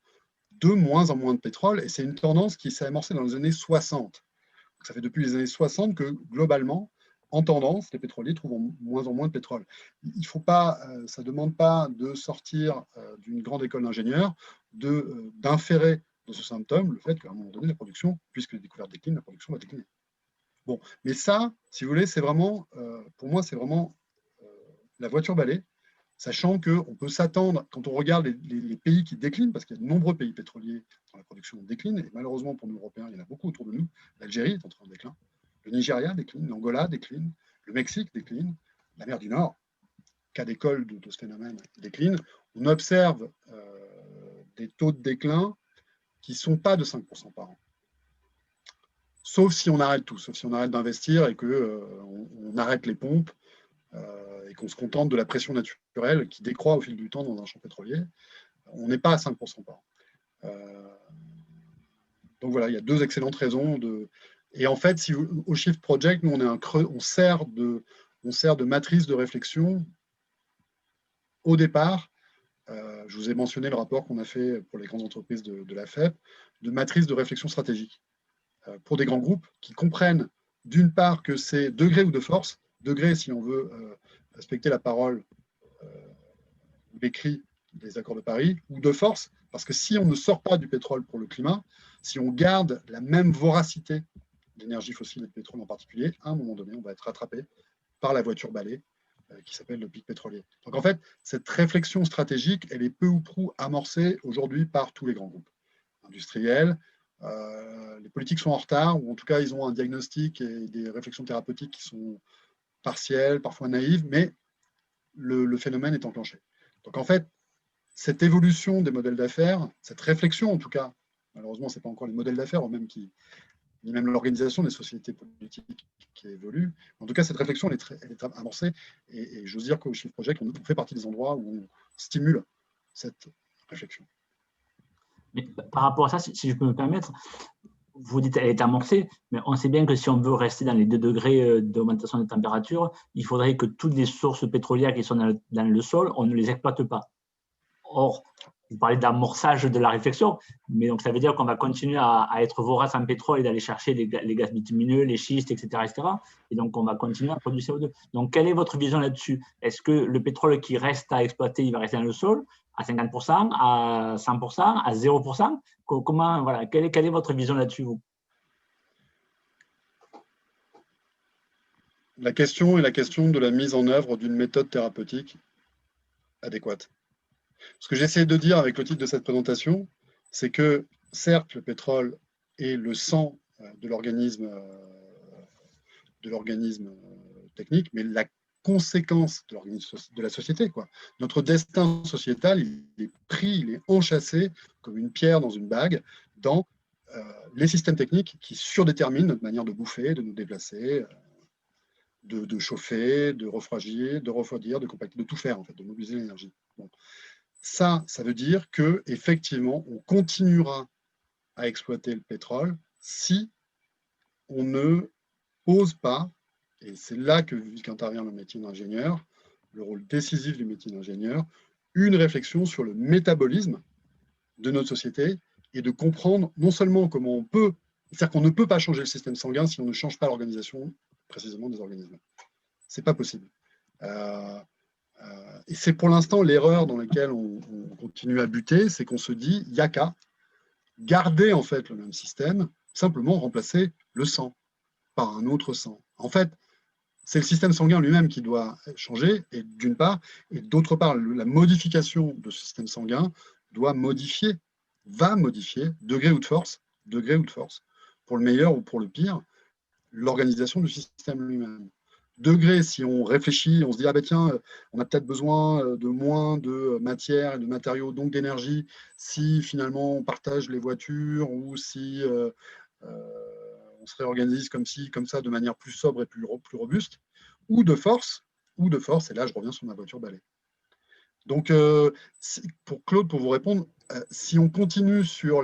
de moins en moins de pétrole, et c'est une tendance qui s'est amorcée dans les années 60. Donc, ça fait depuis les années 60 que, globalement, en tendance, les pétroliers trouvent moins en moins de pétrole. Il faut pas, ça ne demande pas de sortir d'une grande école d'ingénieurs, d'inférer de ce symptôme le fait qu'à un moment donné, la production, puisque les découvertes déclinent, la production va décliner. Bon, mais ça, si vous voulez, c'est vraiment, pour moi, c'est vraiment la voiture balai, sachant qu'on peut s'attendre, quand on regarde les pays qui déclinent, parce qu'il y a de nombreux pays pétroliers dans la production décline, et malheureusement pour nous Européens, il y en a beaucoup autour de nous. L'Algérie est en train de décliner, le Nigeria décline, l'Angola décline, le Mexique décline, la mer du Nord, cas d'école de ce phénomène, décline. On observe des taux de déclin qui ne sont pas de 5% par an. Sauf si on arrête tout, sauf si on arrête d'investir et qu'on arrête les pompes et qu'on se contente de la pression naturelle qui décroît au fil du temps dans un champ pétrolier. On n'est pas à 5% par an. Donc voilà, il y a 2 excellentes raisons. Et en fait, si au Shift Project, nous, on sert de matrice de réflexion au départ. Je vous ai mentionné le rapport qu'on a fait pour les grandes entreprises de la FEP, de matrice de réflexion stratégique pour des grands groupes qui comprennent d'une part que c'est degré ou de force, degré si on veut respecter la parole ou l'écrit des accords de Paris, ou de force, parce que si on ne sort pas du pétrole pour le climat, si on garde la même voracité d'énergie fossile et de pétrole en particulier, à un moment donné, on va être rattrapé par la voiture balai qui s'appelle le pic pétrolier. Donc en fait, cette réflexion stratégique, elle est peu ou prou amorcée aujourd'hui par tous les grands groupes industriels. Les politiques sont en retard, ou en tout cas, ils ont un diagnostic et des réflexions thérapeutiques qui sont partielles, parfois naïves, mais le phénomène est enclenché. Donc en fait, cette évolution des modèles d'affaires, cette réflexion en tout cas, malheureusement, ce n'est pas encore les modèles d'affaires, ni même l'organisation des sociétés politiques qui évolue. En tout cas, cette réflexion, elle est amorcée, et j'ose dire qu'au Shift Project, on fait partie des endroits où on stimule cette réflexion. Mais par rapport à ça, si je peux me permettre, vous dites qu'elle est amorcée, mais on sait bien que si on veut rester dans les 2 degrés d'augmentation de température, il faudrait que toutes les sources pétrolières qui sont dans le sol, on ne les exploite pas. Or, vous parlez d'amorçage de la réflexion, mais donc ça veut dire qu'on va continuer à être vorace en pétrole et d'aller chercher les gaz bitumineux, les schistes, etc., etc. Et donc, on va continuer à produire CO2. Donc, quelle est votre vision là-dessus? Est-ce que le pétrole qui reste à exploiter, il va rester dans le sol à 50%, à 100%, à 0%? Comment, voilà, quelle est votre vision là-dessus, vous? La question est la question de la mise en œuvre d'une méthode thérapeutique adéquate. Ce que j'essaie de dire avec le titre de cette présentation, c'est que certes, le pétrole est le sang de l'organisme technique, mais la conséquence de la société, quoi. Notre destin sociétal, il est pris, il est enchâssé comme une pierre dans une bague dans les systèmes techniques qui surdéterminent notre manière de bouffer, de nous déplacer, de chauffer, de refroidir, de compacter, de tout faire, en fait, de mobiliser l'énergie. Bon. Ça veut dire qu'effectivement, on continuera à exploiter le pétrole si on ne pose pas, et c'est là qu'intervient le métier d'ingénieur, le rôle décisif du métier d'ingénieur, une réflexion sur le métabolisme de notre société et de comprendre non seulement comment on peut, c'est-à-dire qu'on ne peut pas changer le système sanguin si on ne change pas l'organisation précisément des organismes. Ce n'est pas possible. Et c'est pour l'instant l'erreur dans laquelle on continue à buter, c'est qu'on se dit, il n'y a qu'à garder en fait le même système, simplement remplacer le sang par un autre sang. En fait, c'est le système sanguin lui-même qui doit changer, et d'une part, et d'autre part, la modification de ce système sanguin va modifier, degré ou de force, pour le meilleur ou pour le pire, l'organisation du système lui-même. Degré, si on réfléchit, on se dit, ah ben tiens, on a peut-être besoin de moins de matière et de matériaux, donc d'énergie, si finalement on partage les voitures ou si on se réorganise comme ça, de manière plus sobre et plus robuste, ou de force, et là je reviens sur ma voiture balai. Donc, pour Claude, pour vous répondre, si on continue sur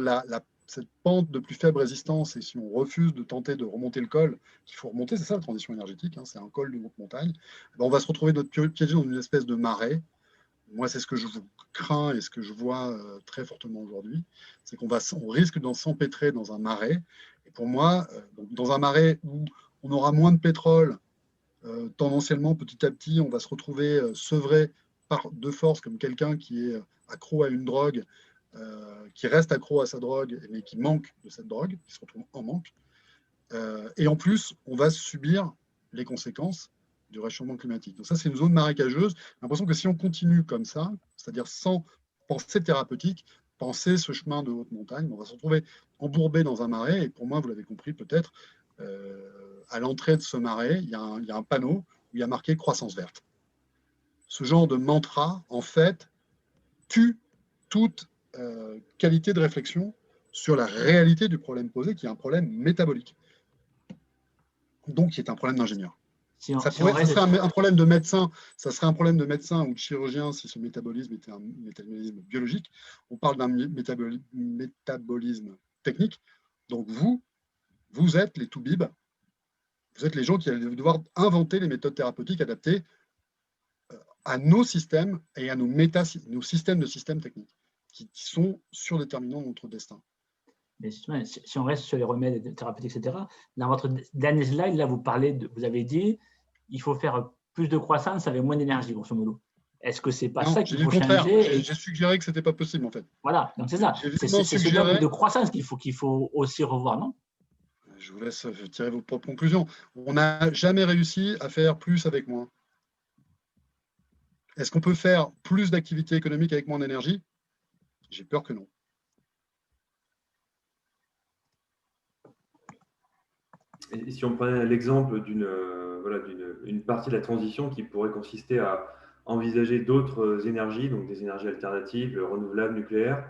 cette pente de plus faible résistance et si on refuse de tenter de remonter le col, qu'il faut remonter, c'est ça la transition énergétique, hein, c'est un col d'une haute montagne, ben on va se retrouver piégé dans une espèce de marée. Moi, c'est ce que je crains et ce que je vois très fortement aujourd'hui, c'est qu'on risque d'en s'empêtrer dans un marais. Et pour moi, dans un marais où on aura moins de pétrole, tendanciellement, petit à petit, on va se retrouver sevré de force comme quelqu'un qui est accro à une drogue, qui reste accro à sa drogue, mais qui manque de cette drogue, qui se retrouve en manque. Et en plus, on va subir les conséquences du réchauffement climatique. Donc ça, c'est une zone marécageuse. J'ai l'impression que si on continue comme ça, c'est-à-dire sans pensée thérapeutique, penser ce chemin de haute montagne, on va se retrouver embourbé dans un marais. Et pour moi, vous l'avez compris peut-être, à l'entrée de ce marais, il y a un panneau où il y a marqué croissance verte. Ce genre de mantra, en fait, tue toute qualité de réflexion sur la réalité du problème posé, qui est un problème métabolique. Donc, qui est un problème d'ingénieur. Ça serait un problème de médecin, ça serait un problème de médecin ou de chirurgien si ce métabolisme était un métabolisme biologique. On parle d'un métabolisme technique. Donc, vous êtes les toubibs, vous êtes les gens qui allez devoir inventer les méthodes thérapeutiques adaptées à nos systèmes et à nos systèmes de systèmes techniques qui sont surdéterminants de notre destin. Mais justement, si on reste sur les remèdes thérapeutiques, etc., dans votre dernier slide, là, vous avez dit il faut faire plus de croissance avec moins d'énergie, grosso modo. Est-ce que c'est pas ça qu'il faut changer? J'ai suggéré que ce n'était pas possible, en fait. Voilà, donc c'est ça. C'est ce dogme de croissance qu'il faut aussi revoir, non? Je vous laisse tirer vos propres conclusions. On n'a jamais réussi à faire plus avec moins. Est-ce qu'on peut faire plus d'activités économiques avec moins d'énergie? J'ai peur que non. Et si on prenait l'exemple d'une partie de la transition qui pourrait consister à envisager d'autres énergies, donc des énergies alternatives, renouvelables, nucléaires,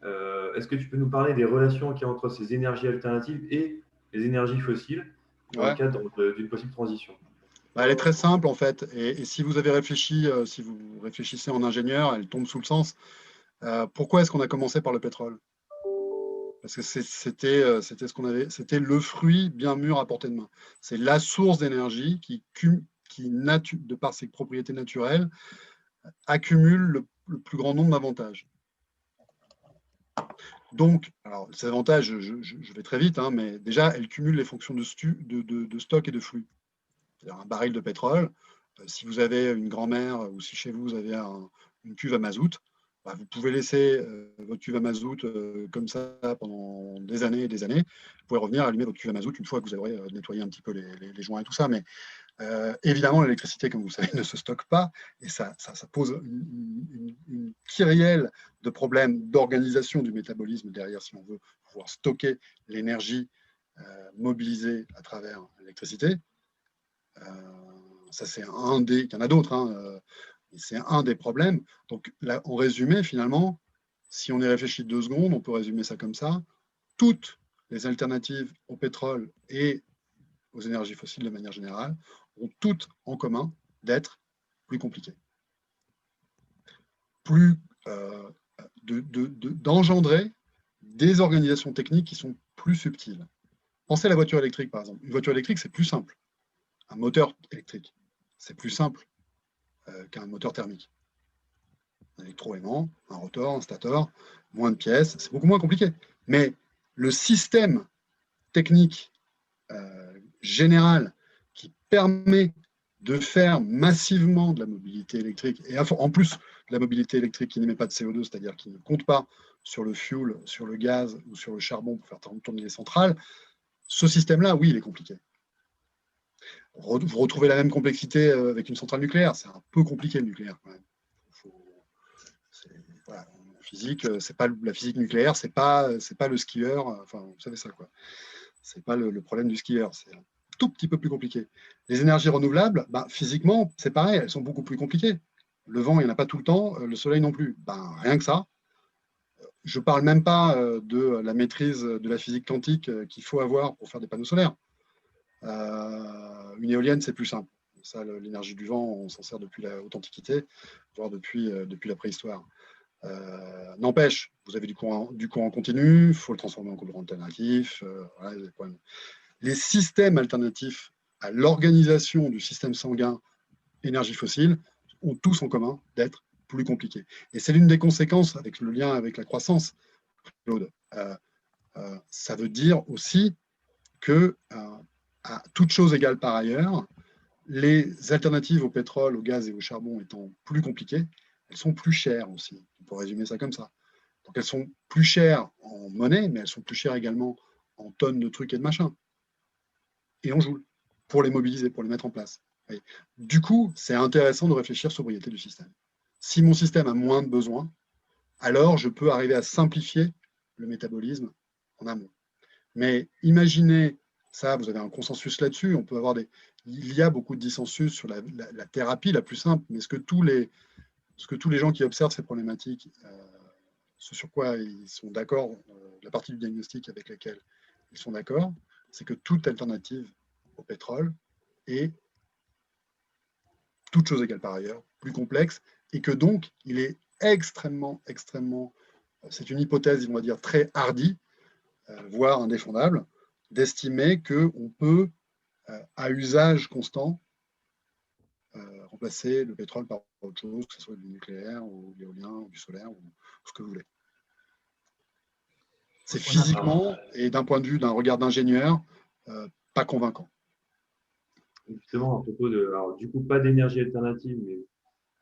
est-ce que tu peux nous parler des relations qu'il y a entre ces énergies alternatives et les énergies fossiles dans le cadre d'une possible transition? Elle est très simple en fait, et si vous avez réfléchi, si vous réfléchissez en ingénieur, elle tombe sous le sens. Pourquoi est-ce qu'on a commencé par le pétrole? Parce que c'était ce qu'on avait, c'était le fruit bien mûr à portée de main. C'est la source d'énergie qui, de par ses propriétés naturelles, accumule le plus grand nombre d'avantages. Donc, alors, ces avantages, je vais très vite, hein, mais déjà, elle cumule les fonctions de stock et de flux. C'est-à-dire un baril de pétrole, si vous avez une grand-mère ou si chez vous, vous avez une cuve à mazout, bah, vous pouvez laisser votre cuve à mazout comme ça pendant des années et des années. Vous pouvez revenir allumer votre cuve à mazout une fois que vous aurez nettoyé un petit peu les joints et tout ça. Mais évidemment, l'électricité, comme vous savez, ne se stocke pas. Et ça pose une kyrielle de problèmes d'organisation du métabolisme derrière, si on veut pouvoir stocker l'énergie mobilisée à travers l'électricité. Ça, c'est il y en a d'autres, hein, c'est un des problèmes. Donc, là, en résumé, finalement, si on y réfléchit 2 secondes, on peut résumer ça comme ça. Toutes les alternatives au pétrole et aux énergies fossiles de manière générale ont toutes en commun d'être plus compliquées. D'engendrer des organisations techniques qui sont plus subtiles. Pensez à la voiture électrique, par exemple. Une voiture électrique, c'est plus simple. Un moteur électrique, c'est plus simple qu'un moteur thermique. Un électroaimant, un rotor, un stator, moins de pièces, c'est beaucoup moins compliqué. Mais le système technique général qui permet de faire massivement de la mobilité électrique, et en plus de la mobilité électrique qui n'émet pas de CO2, c'est-à-dire qui ne compte pas sur le fuel, sur le gaz ou sur le charbon pour faire tourner les centrales, ce système-là, oui, il est compliqué. Vous retrouvez la même complexité avec une centrale nucléaire, c'est un peu compliqué le nucléaire quand même. Voilà, en physique, c'est pas la physique nucléaire, c'est pas le skieur, enfin vous savez ça quoi. C'est pas le problème du skieur, c'est un tout petit peu plus compliqué. Les énergies renouvelables, ben, physiquement, c'est pareil, elles sont beaucoup plus compliquées. Le vent, il n'y en a pas tout le temps, le soleil non plus. Ben, rien que ça. Je ne parle même pas de la maîtrise de la physique quantique qu'il faut avoir pour faire des panneaux solaires. Une éolienne, c'est plus simple. Ça, l'énergie du vent, on s'en sert depuis la haute antiquité, voire depuis la préhistoire. N'empêche, vous avez du courant continu, il faut le transformer en courant alternatif. Voilà, les systèmes alternatifs à l'organisation du système sanguin énergie fossile ont tous en commun d'être plus compliqués. Et c'est l'une des conséquences, avec le lien avec la croissance, Claude. Ça veut dire aussi que, à toutes choses égales par ailleurs, les alternatives au pétrole, au gaz et au charbon étant plus compliquées, elles sont plus chères aussi. On peut résumer ça comme ça. Donc elles sont plus chères en monnaie, mais elles sont plus chères également en tonnes de trucs et de machins. Et on joue pour les mobiliser, pour les mettre en place. Et du coup, c'est intéressant de réfléchir sur la sobriété du système. Si mon système a moins de besoins, alors je peux arriver à simplifier le métabolisme en amont. Mais imaginez ça, vous avez un consensus là-dessus, on peut avoir il y a beaucoup de dissensus sur la thérapie la plus simple, mais ce que tous les gens qui observent ces problématiques, ce sur quoi ils sont d'accord, la partie du diagnostic avec laquelle ils sont d'accord, c'est que toute alternative au pétrole est, toute chose égale par ailleurs, plus complexe, et que donc il est extrêmement, c'est une hypothèse, on va dire, très hardie, voire indéfendable, d'estimer qu'on peut, à usage constant, remplacer le pétrole par autre chose, que ce soit du nucléaire ou de l'éolien ou du solaire ou ce que vous voulez. C'est physiquement et d'un point de vue d'un regard d'ingénieur, pas convaincant. Justement, à propos de, alors, du coup, pas d'énergie alternative, mais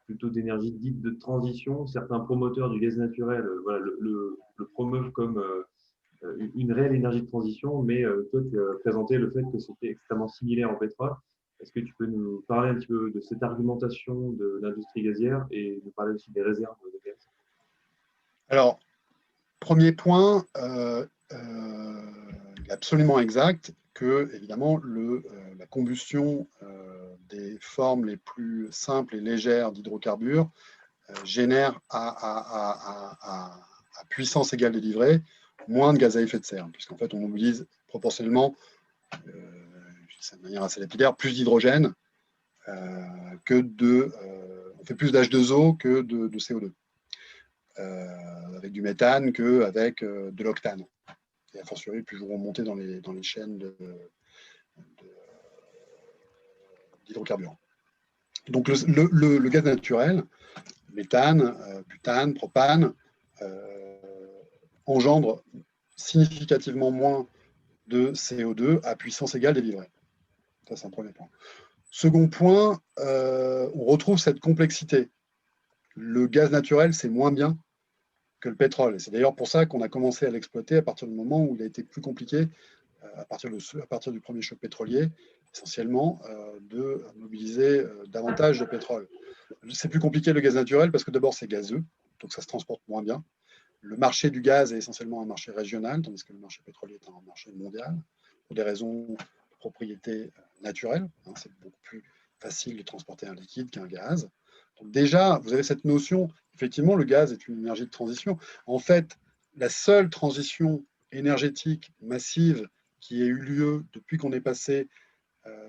plutôt d'énergie dite de transition, certains promoteurs du gaz naturel voilà, le promeuvent comme une réelle énergie de transition, mais toi, tu as présenté le fait que c'était extrêmement similaire au pétrole. Est-ce que tu peux nous parler un petit peu de cette argumentation de l'industrie gazière et nous parler aussi des réserves de gaz? Alors, premier point, absolument exact que, évidemment, la combustion des formes les plus simples et légères d'hydrocarbures génère à puissance égale délivrée moins de gaz à effet de serre, puisqu'en fait, on mobilise proportionnellement, de manière assez lapidaire, plus d'hydrogène on fait plus d'H2O que de CO2. Avec du méthane qu'avec de l'octane. Et a fortiori, plus vous remontez dans les chaînes d'hydrocarbures. Donc le gaz naturel, méthane, butane, propane, engendre significativement moins de CO2 à puissance égale délivrée. Ça, c'est un premier point. Second point, on retrouve cette complexité. Le gaz naturel, c'est moins bien que le pétrole. Et c'est d'ailleurs pour ça qu'on a commencé à l'exploiter à partir du moment où il a été plus compliqué, à partir du premier choc pétrolier, essentiellement, de mobiliser davantage de pétrole. C'est plus compliqué le gaz naturel parce que d'abord c'est gazeux, donc ça se transporte moins bien. Le marché du gaz est essentiellement un marché régional, tandis que le marché pétrolier est un marché mondial, pour des raisons de propriété naturelle. C'est beaucoup plus facile de transporter un liquide qu'un gaz. Donc déjà, vous avez cette notion, effectivement, le gaz est une énergie de transition. En fait, la seule transition énergétique massive qui ait eu lieu depuis qu'on est passé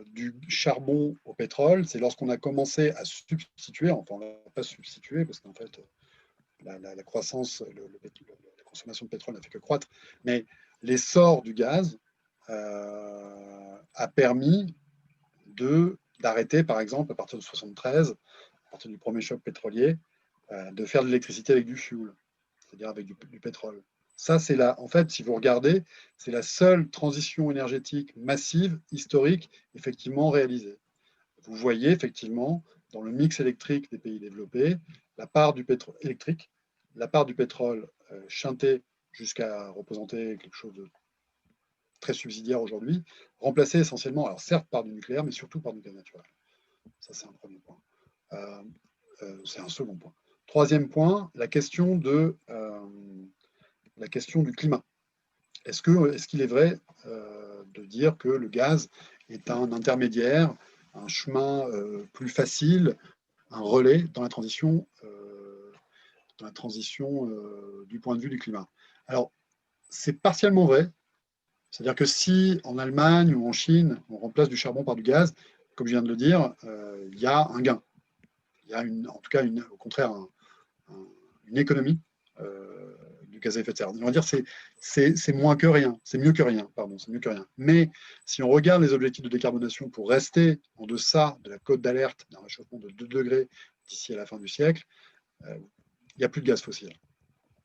du charbon au pétrole, c'est lorsqu'on a commencé à substituer, enfin on ne l'a pas substitué parce qu'en fait la croissance, la consommation de pétrole n'a fait que croître, mais l'essor du gaz a permis d'arrêter, par exemple, à partir de 1973, à partir du premier choc pétrolier, de faire de l'électricité avec du fuel, c'est-à-dire avec du pétrole. Ça, c'est en fait, si vous regardez, c'est la seule transition énergétique massive, historique, effectivement réalisée. vous voyez effectivement dans le mix électrique des pays développés, la part du pétrole électrique, la part du pétrole shunté jusqu'à représenter quelque chose de très subsidiaire aujourd'hui, remplacé essentiellement, alors certes par du nucléaire, mais surtout par du gaz naturel. Ça, c'est un premier point. C'est un second point. Troisième point, la question du climat. Est-ce qu'il est vrai de dire que le gaz est un intermédiaire, un chemin plus facile, un relais dans la transition du point de vue du climat? Alors, c'est partiellement vrai. C'est-à-dire que si en Allemagne ou en Chine, on remplace du charbon par du gaz, comme je viens de le dire, il y a un gain. Il y a en tout cas, au contraire, une économie du gaz à effet de serre. On va dire c'est moins que rien, c'est mieux que rien, pardon, c'est mieux que rien. Mais si on regarde les objectifs de décarbonation pour rester en deçà de la cote d'alerte d'un réchauffement de 2 degrés d'ici à la fin du siècle, il n'y a plus de gaz fossile.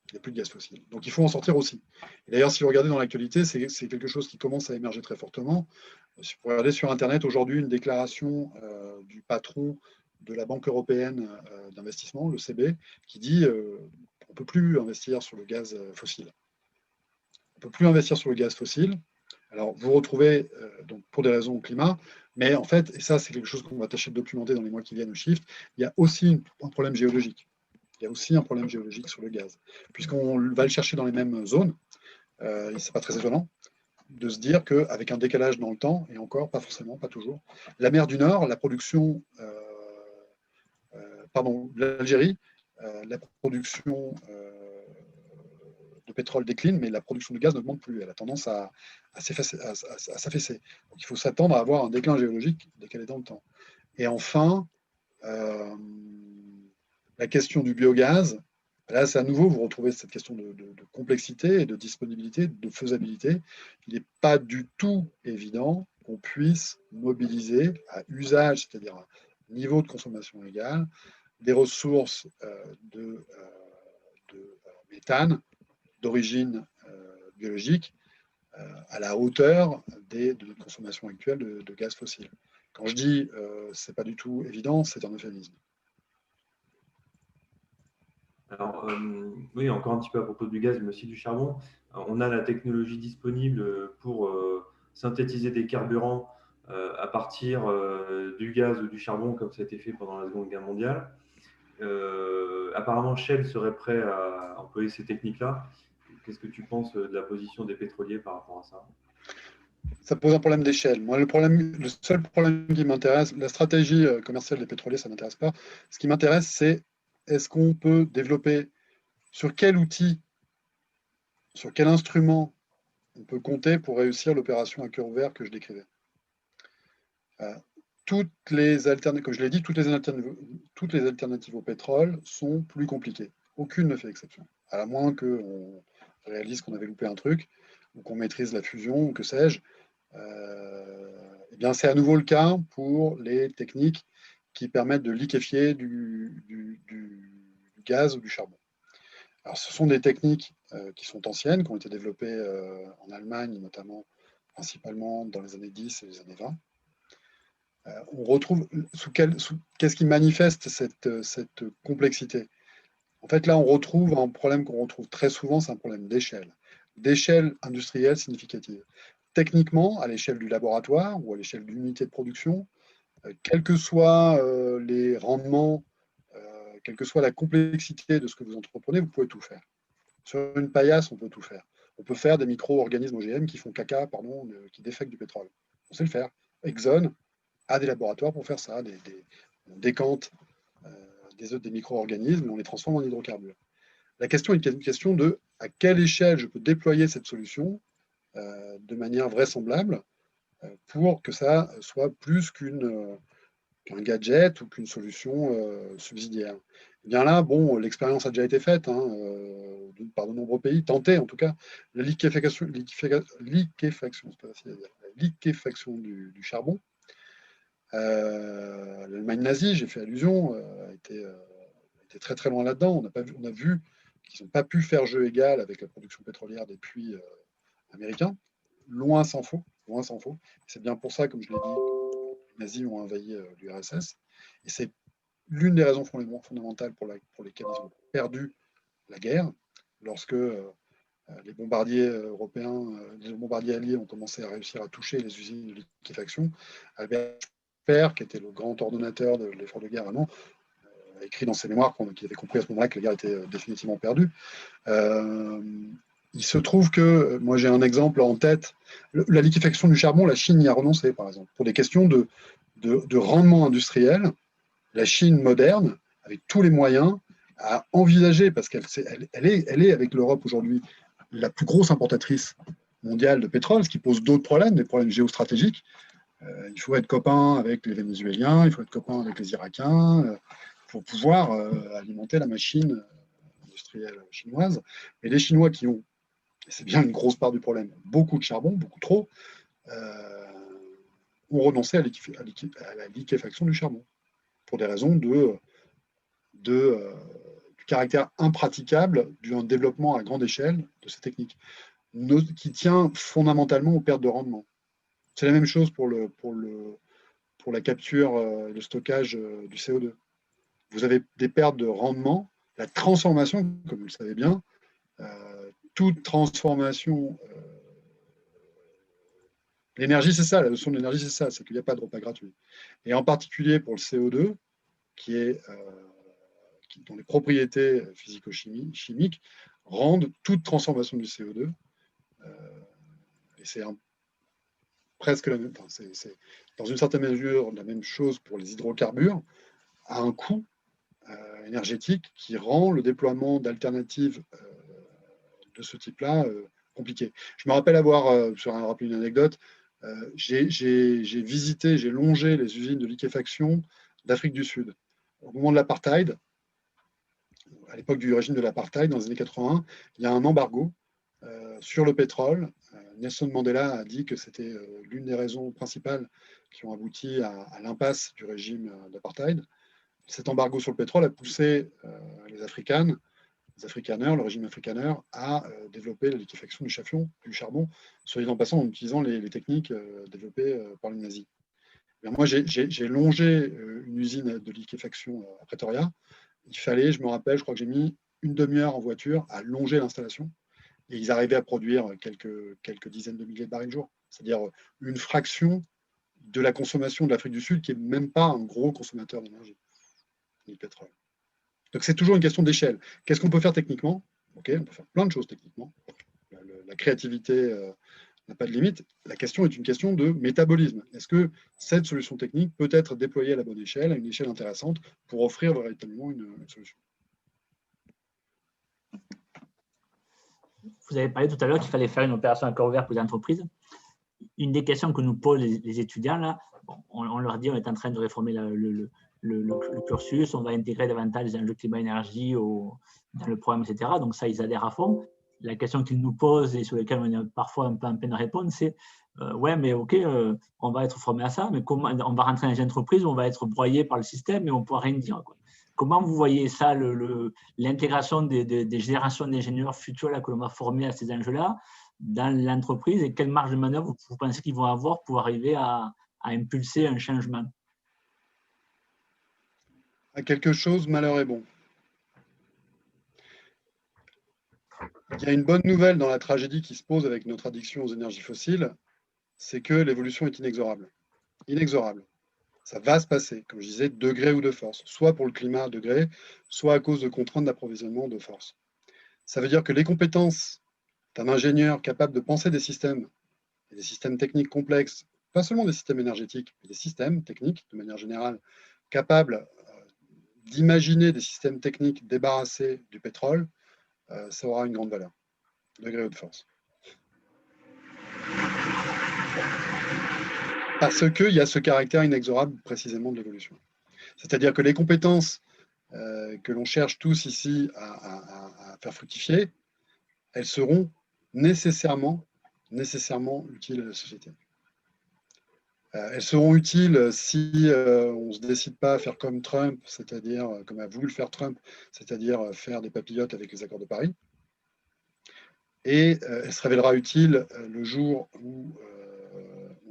Il n'y a plus de gaz fossile. Donc il faut en sortir aussi. Et d'ailleurs, si vous regardez dans l'actualité, c'est quelque chose qui commence à émerger très fortement. Si vous regardez sur Internet aujourd'hui une déclaration du patron de la Banque européenne d'investissement, le CB, qui dit on ne peut plus investir sur le gaz fossile. On ne peut plus investir sur le gaz fossile. Alors, vous retrouvez, donc, pour des raisons au climat, mais en fait, et ça, c'est quelque chose qu'on va tâcher de documenter dans les mois qui viennent au Shift, il y a aussi un problème géologique. Il y a aussi un problème géologique sur le gaz. Puisqu'on va le chercher dans les mêmes zones, ce n'est pas très étonnant de se dire qu'avec un décalage dans le temps, et encore, pas forcément, pas toujours, la mer du Nord, la production, l'Algérie, la production de pétrole décline, mais la production de gaz n'augmente plus. Elle a tendance à s'affaisser. Donc il faut s'attendre à avoir un déclin géologique décalé dans le temps. Et enfin, la question du biogaz, là, c'est à nouveau, vous retrouvez cette question de complexité et de disponibilité, de faisabilité. Il n'est pas du tout évident qu'on puisse mobiliser à usage, c'est-à-dire à niveau de consommation égal, des ressources de méthane d'origine biologique à la hauteur de notre consommation actuelle de gaz fossile. Quand je dis c'est pas du tout évident, c'est un euphémisme. Alors, oui, encore un petit peu à propos du gaz, mais aussi du charbon. On a la technologie disponible pour synthétiser des carburants à partir du gaz ou du charbon, comme ça a été fait pendant la Seconde Guerre mondiale. Apparemment, Shell serait prêt à employer ces techniques-là. Qu'est-ce que tu penses de la position des pétroliers par rapport à ça? Ça pose un problème d'échelle. Moi, le seul problème qui m'intéresse, la stratégie commerciale des pétroliers, ça ne m'intéresse pas. Ce qui m'intéresse, c'est est-ce qu'on peut développer, sur quel outil, sur quel instrument on peut compter pour réussir l'opération à cœur ouvert que je décrivais. Toutes les alternatives, comme je l'ai dit, toutes les alternatives au pétrole sont plus compliquées. Aucune ne fait exception. À moins qu'on réalise qu'on avait loupé un truc, ou qu'on maîtrise la fusion, ou que sais-je. Eh bien, c'est à nouveau le cas pour les techniques qui permettent de liquéfier du gaz ou du charbon. Alors, ce sont des techniques qui sont anciennes, qui ont été développées en Allemagne, notamment, principalement dans les années 10 et les années 20. On retrouve qu'est-ce qui manifeste cette complexité? En fait, là, on retrouve un problème qu'on retrouve très souvent, c'est un problème d'échelle industrielle significative. Techniquement, à l'échelle du laboratoire ou à l'échelle d'une unité de production, quels que soient les rendements, quelle que soit la complexité de ce que vous entreprenez, vous pouvez tout faire. Sur une paillasse, on peut tout faire. On peut faire des micro-organismes OGM qui font caca, qui défectent du pétrole. On sait le faire. Exxon a des laboratoires pour faire ça. On décante des micro-organismes et on les transforme en hydrocarbures. La question est une question de à quelle échelle je peux déployer cette solution de manière vraisemblable pour que ça soit plus qu'un gadget ou qu'une solution subsidiaire. Et bien là, bon, l'expérience a déjà été faite par de nombreux pays, tentée en tout cas. La liquéfaction du charbon. L'Allemagne nazie, j'ai fait allusion, était très très loin là-dedans. On a vu qu'ils n'ont pas pu faire jeu égal avec la production pétrolière des puits américains. Loin s'en faut. C'est bien pour ça, comme je l'ai dit, nazis ont envahi l'URSS. Et c'est l'une des raisons fondamentales pour lesquelles ils ont perdu la guerre, lorsque les bombardiers européens, les bombardiers alliés ont commencé à réussir à toucher les usines de liquéfaction. Albert Speer, qui était le grand ordonnateur de l'effort de guerre allemand, a écrit dans ses mémoires qu'il avait compris à ce moment-là que la guerre était définitivement perdue. Il se trouve que, moi j'ai un exemple en tête, la liquéfaction du charbon, la Chine y a renoncé par exemple. Pour des questions de rendement industriel, la Chine moderne, avec tous les moyens, a envisagé, parce qu'elle est avec l'Europe aujourd'hui la plus grosse importatrice mondiale de pétrole, ce qui pose d'autres problèmes, des problèmes géostratégiques. Il faut être copain avec les Vénézuéliens, il faut être copain avec les Irakiens, pour pouvoir alimenter la machine industrielle chinoise. Et les Chinois qui ont, et c'est bien une grosse part du problème, beaucoup de charbon, beaucoup trop, ont renoncé à la liquéfaction du charbon, pour des raisons du caractère impraticable d'un développement à grande échelle de ces techniques, qui tient fondamentalement aux pertes de rendement. C'est la même chose pour la capture et le stockage du CO2. Vous avez des pertes de rendement, la transformation, comme vous le savez bien, toute transformation, l'énergie c'est ça, la notion de l'énergie c'est ça, c'est qu'il n'y a pas de repas gratuit. Et en particulier pour le CO2, dont les propriétés physico-chimiques rendent toute transformation du CO2, et c'est presque la même, c'est dans une certaine mesure la même chose pour les hydrocarbures, à un coût énergétique qui rend le déploiement d'alternatives de ce type-là compliqué. Je me rappelle avoir, je vais rappeler une anecdote, j'ai visité, j'ai longé les usines de liquéfaction d'Afrique du Sud. Au moment de l'apartheid, à l'époque du régime de l'apartheid, dans les années 80, il y a un embargo sur le pétrole. Nelson Mandela a dit que c'était l'une des raisons principales qui ont abouti à l'impasse du régime d'apartheid. Cet embargo sur le pétrole a poussé les Africaneurs, le régime africaneur, à développer la liquéfaction du charbon, soit dit en passant, en utilisant les techniques développées par les nazis. Bien, moi, j'ai longé une usine de liquéfaction à Pretoria. Il fallait, je me rappelle, je crois que j'ai mis une demi-heure en voiture à longer l'installation. Et ils arrivaient à produire quelques dizaines de milliers de barils jour. C'est-à-dire une fraction de la consommation de l'Afrique du Sud, qui n'est même pas un gros consommateur d'énergie, ni de pétrole. Donc c'est toujours une question d'échelle. Qu'est-ce qu'on peut faire techniquement? Ok, on peut faire plein de choses techniquement. La créativité n'a pas de limite. La question est une question de métabolisme. Est-ce que cette solution technique peut être déployée à la bonne échelle, à une échelle intéressante, pour offrir véritablement une solution? Vous avez parlé tout à l'heure qu'il fallait faire une opération à cœur ouvert pour les entreprises. Une des questions que nous posent les étudiants, là, on leur dit on est en train de réformer le cursus, on va intégrer davantage les enjeux climat-énergie dans le programme, etc. Donc ça, ils adhèrent à fond. La question qu'ils nous posent et sur laquelle on est parfois un peu en peine de répondre, c'est ouais, mais ok, on va être formé à ça, mais comment on va rentrer dans les entreprises où on va être broyé par le système et on ne pourra rien dire, quoi. Comment vous voyez ça, l'intégration des générations d'ingénieurs futurs là, que l'on va former à ces enjeux-là dans l'entreprise, et quelle marge de manœuvre vous pensez qu'ils vont avoir pour arriver à impulser un changement? À quelque chose, malheur est bon. Il y a une bonne nouvelle dans la tragédie qui se pose avec notre addiction aux énergies fossiles, c'est que l'évolution est inexorable. Inexorable. Ça va se passer, comme je disais, de gré ou de force, soit pour le climat de gré, soit à cause de contraintes d'approvisionnement de force. Ça veut dire que les compétences d'un ingénieur capable de penser des systèmes, et des systèmes techniques complexes, pas seulement des systèmes énergétiques, mais des systèmes techniques de manière générale, capables d'imaginer des systèmes techniques débarrassés du pétrole, ça aura une grande valeur, de gré ou de force. Parce qu'il y a ce caractère inexorable précisément de l'évolution. C'est-à-dire que les compétences que l'on cherche tous ici à faire fructifier, elles seront nécessairement utiles à la société. Elles seront utiles si on ne se décide pas à faire comme Trump, c'est-à-dire comme a voulu le faire Trump, c'est-à-dire faire des papillotes avec les accords de Paris. Et elle se révélera utile le jour où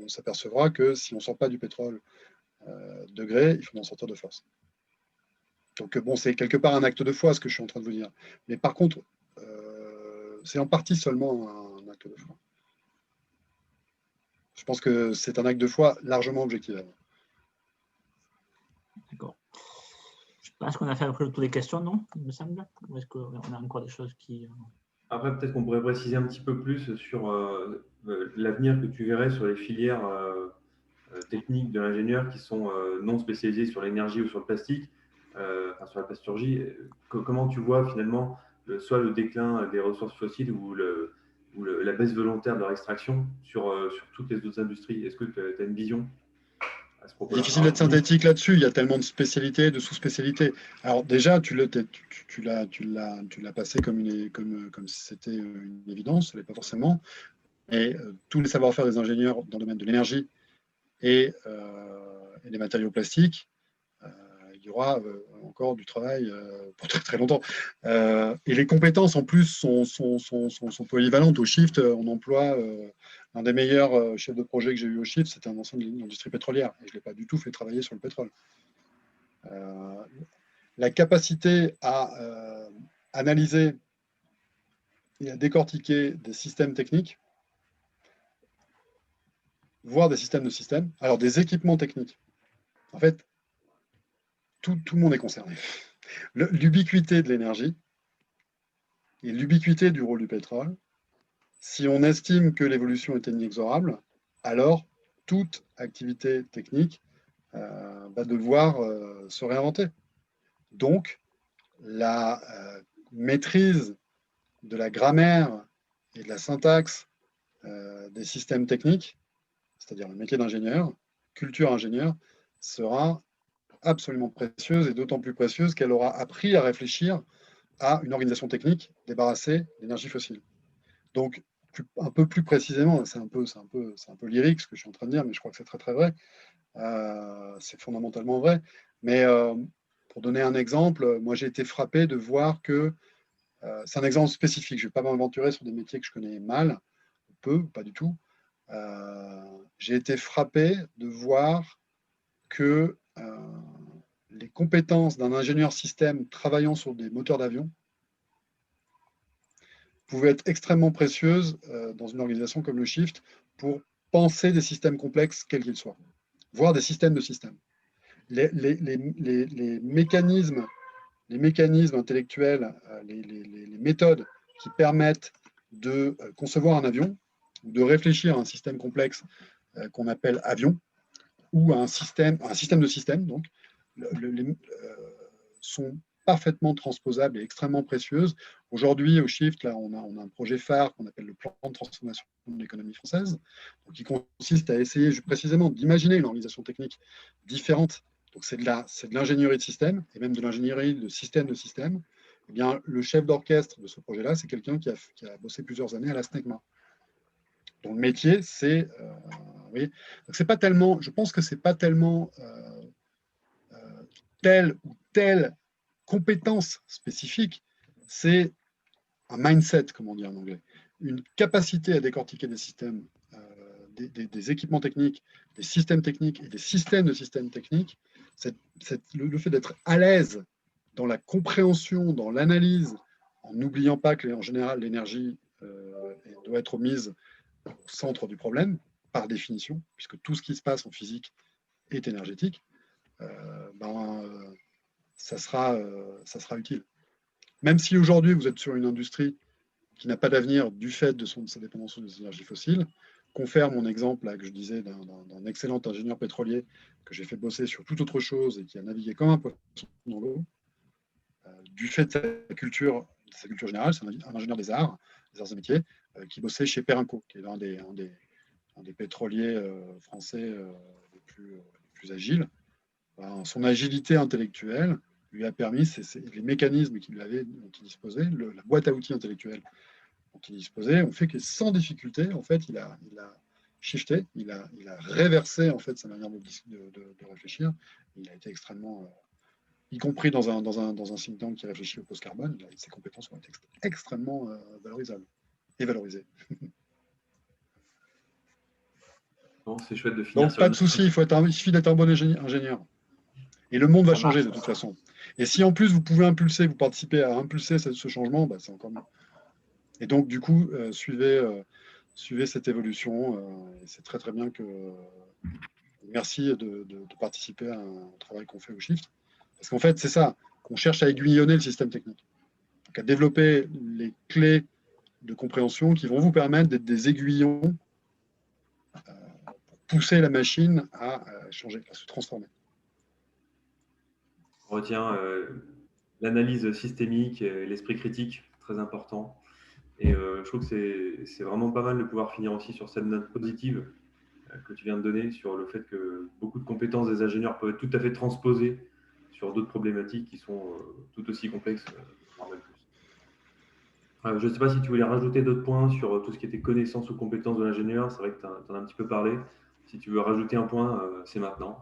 on s'apercevra que si on ne sort pas du pétrole degrés, il faut en sortir de force. Donc bon, c'est quelque part un acte de foi, ce que je suis en train de vous dire. Mais par contre, c'est en partie seulement un acte de foi. Je pense que c'est un acte de foi largement objectif. D'accord. Je pense qu'on a fait après le tour des questions, non? Il me semble. Ou est-ce qu'on a encore des choses qui... Après, peut-être qu'on pourrait préciser un petit peu plus sur l'avenir que tu verrais sur les filières techniques de l'ingénieur qui sont non spécialisées sur l'énergie ou sur le plastique, enfin, sur la plasturgie. Comment tu vois finalement soit le déclin des ressources fossiles ou la baisse volontaire de leur extraction sur toutes les autres industries? Est-ce que tu as une vision à ce propos-là? Difficile d'être synthétique là-dessus, il y a tellement de spécialités, de sous-spécialités. Alors déjà, tu l'as passé comme si c'était une évidence, ce n'est pas forcément. Et tous les savoir-faire des ingénieurs dans le domaine de l'énergie et des matériaux plastiques, il y aura encore du travail pour très très longtemps. Et les compétences en plus sont polyvalentes. Au Shift, on emploie un des meilleurs chefs de projet que j'ai eu au Shift, c'était un ancien de l'industrie pétrolière. Et je ne l'ai pas du tout fait travailler sur le pétrole. La capacité à analyser et à décortiquer des systèmes techniques, voire des systèmes de systèmes, alors des équipements techniques. En fait, tout le monde est concerné. L'ubiquité de l'énergie et l'ubiquité du rôle du pétrole, si on estime que l'évolution est inexorable, alors toute activité technique va devoir se réinventer. Donc, la maîtrise de la grammaire et de la syntaxe des systèmes techniques, c'est-à-dire le métier d'ingénieur, culture ingénieur, sera absolument précieuse et d'autant plus précieuse qu'elle aura appris à réfléchir à une organisation technique débarrassée d'énergie fossile. Donc, un peu plus précisément, c'est un peu lyrique ce que je suis en train de dire, mais je crois que c'est très très vrai. C'est fondamentalement vrai. Mais pour donner un exemple, moi j'ai été frappé de voir que c'est un exemple spécifique. Je ne vais pas m'aventurer sur des métiers que je connais mal, peu, pas du tout. J'ai été frappé de voir que les compétences d'un ingénieur système travaillant sur des moteurs d'avion pouvaient être extrêmement précieuses dans une organisation comme le Shift pour penser des systèmes complexes, quels qu'ils soient, voire des systèmes de systèmes. Les mécanismes intellectuels, les méthodes qui permettent de concevoir un avion, ou de réfléchir à un système complexe qu'on appelle avion, ou à un système de systèmes, donc, sont parfaitement transposables et extrêmement précieuses. Aujourd'hui, au Shift, là, on a un projet phare qu'on appelle le plan de transformation de l'économie française, donc, qui consiste à essayer précisément d'imaginer une organisation technique différente. Donc, c'est de l'ingénierie de système, et même de l'ingénierie de système de système. Eh bien, le chef d'orchestre de ce projet-là, c'est quelqu'un qui a bossé plusieurs années à la SNECMA. Donc, le métier, c'est... oui. Donc, c'est pas tellement... Je pense que c'est pas tellement telle ou telle compétence spécifique, c'est un mindset, comme on dit en anglais, une capacité à décortiquer des systèmes, des équipements techniques, des systèmes techniques et des systèmes de systèmes techniques. Le fait d'être à l'aise dans la compréhension, dans l'analyse, en n'oubliant pas que, en général, l'énergie doit être mise au centre du problème, par définition, puisque tout ce qui se passe en physique est énergétique, ça sera utile. Même si aujourd'hui, vous êtes sur une industrie qui n'a pas d'avenir du fait de sa dépendance aux énergies fossiles, confère mon exemple là, que je disais d'un excellent ingénieur pétrolier que j'ai fait bosser sur toute autre chose et qui a navigué comme un poisson dans l'eau, du fait de sa culture générale, c'est un ingénieur des arts et métiers, qui bossait chez Perenco, qui est un des pétroliers français les plus agiles. Son agilité intellectuelle lui a permis, les mécanismes dont il disposait, la boîte à outils intellectuelle dont il disposait, ont fait que sans difficulté, en fait, il a shifté, il a réversé en fait sa manière de réfléchir. Il a été extrêmement, y compris dans un think tank qui réfléchit au post-carbone, ses compétences ont été extrêmement valorisables et valorisées. Bon, c'est chouette de finir Donc, sur pas une de souci, il suffit d'être un bon ingénieur. Et le monde va changer de toute façon. Et si en plus vous pouvez impulser, vous participez à impulser ce changement, bah, c'est encore mieux. Et donc, du coup, suivez cette évolution. Et c'est très, très bien que. Merci de participer à un travail qu'on fait au Shift. Parce qu'en fait, c'est ça. On cherche à aiguillonner le système technique. Donc, à développer les clés de compréhension qui vont vous permettre d'être des aiguillons pour pousser la machine à changer, à se transformer. On retient l'analyse systémique, l'esprit critique, très important. Et je trouve que c'est vraiment pas mal de pouvoir finir aussi sur cette note positive que tu viens de donner sur le fait que beaucoup de compétences des ingénieurs peuvent être tout à fait transposées sur d'autres problématiques qui sont tout aussi complexes, voire même plus. Je ne sais pas si tu voulais rajouter d'autres points sur tout ce qui était connaissances ou compétences de l'ingénieur. C'est vrai que tu en as un petit peu parlé. Si tu veux rajouter un point, c'est maintenant.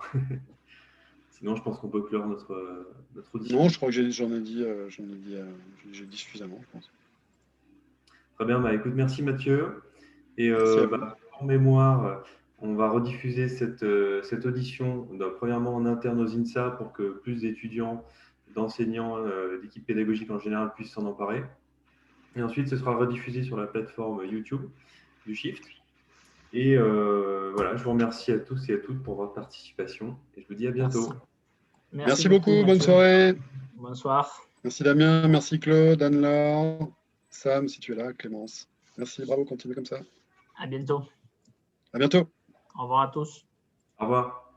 Sinon, je pense qu'on peut clore notre audition. Non, je crois que j'en ai dit suffisamment, je pense. Très bien, bah, écoute, merci Mathieu. Et en mémoire, on va rediffuser cette audition, premièrement en interne aux INSA pour que plus d'étudiants, d'enseignants, d'équipes pédagogiques en général puissent s'en emparer. Et ensuite, ce sera rediffusé sur la plateforme YouTube du Shift. Et voilà, je vous remercie à tous et à toutes pour votre participation et je vous dis à bientôt. Merci beaucoup, bonne soirée. Bonsoir. Merci Damien, merci Claude, Anne-Laure, Sam si tu es là, Clémence. Merci, bravo, continuez comme ça. À bientôt. À bientôt. Au revoir à tous. Au revoir.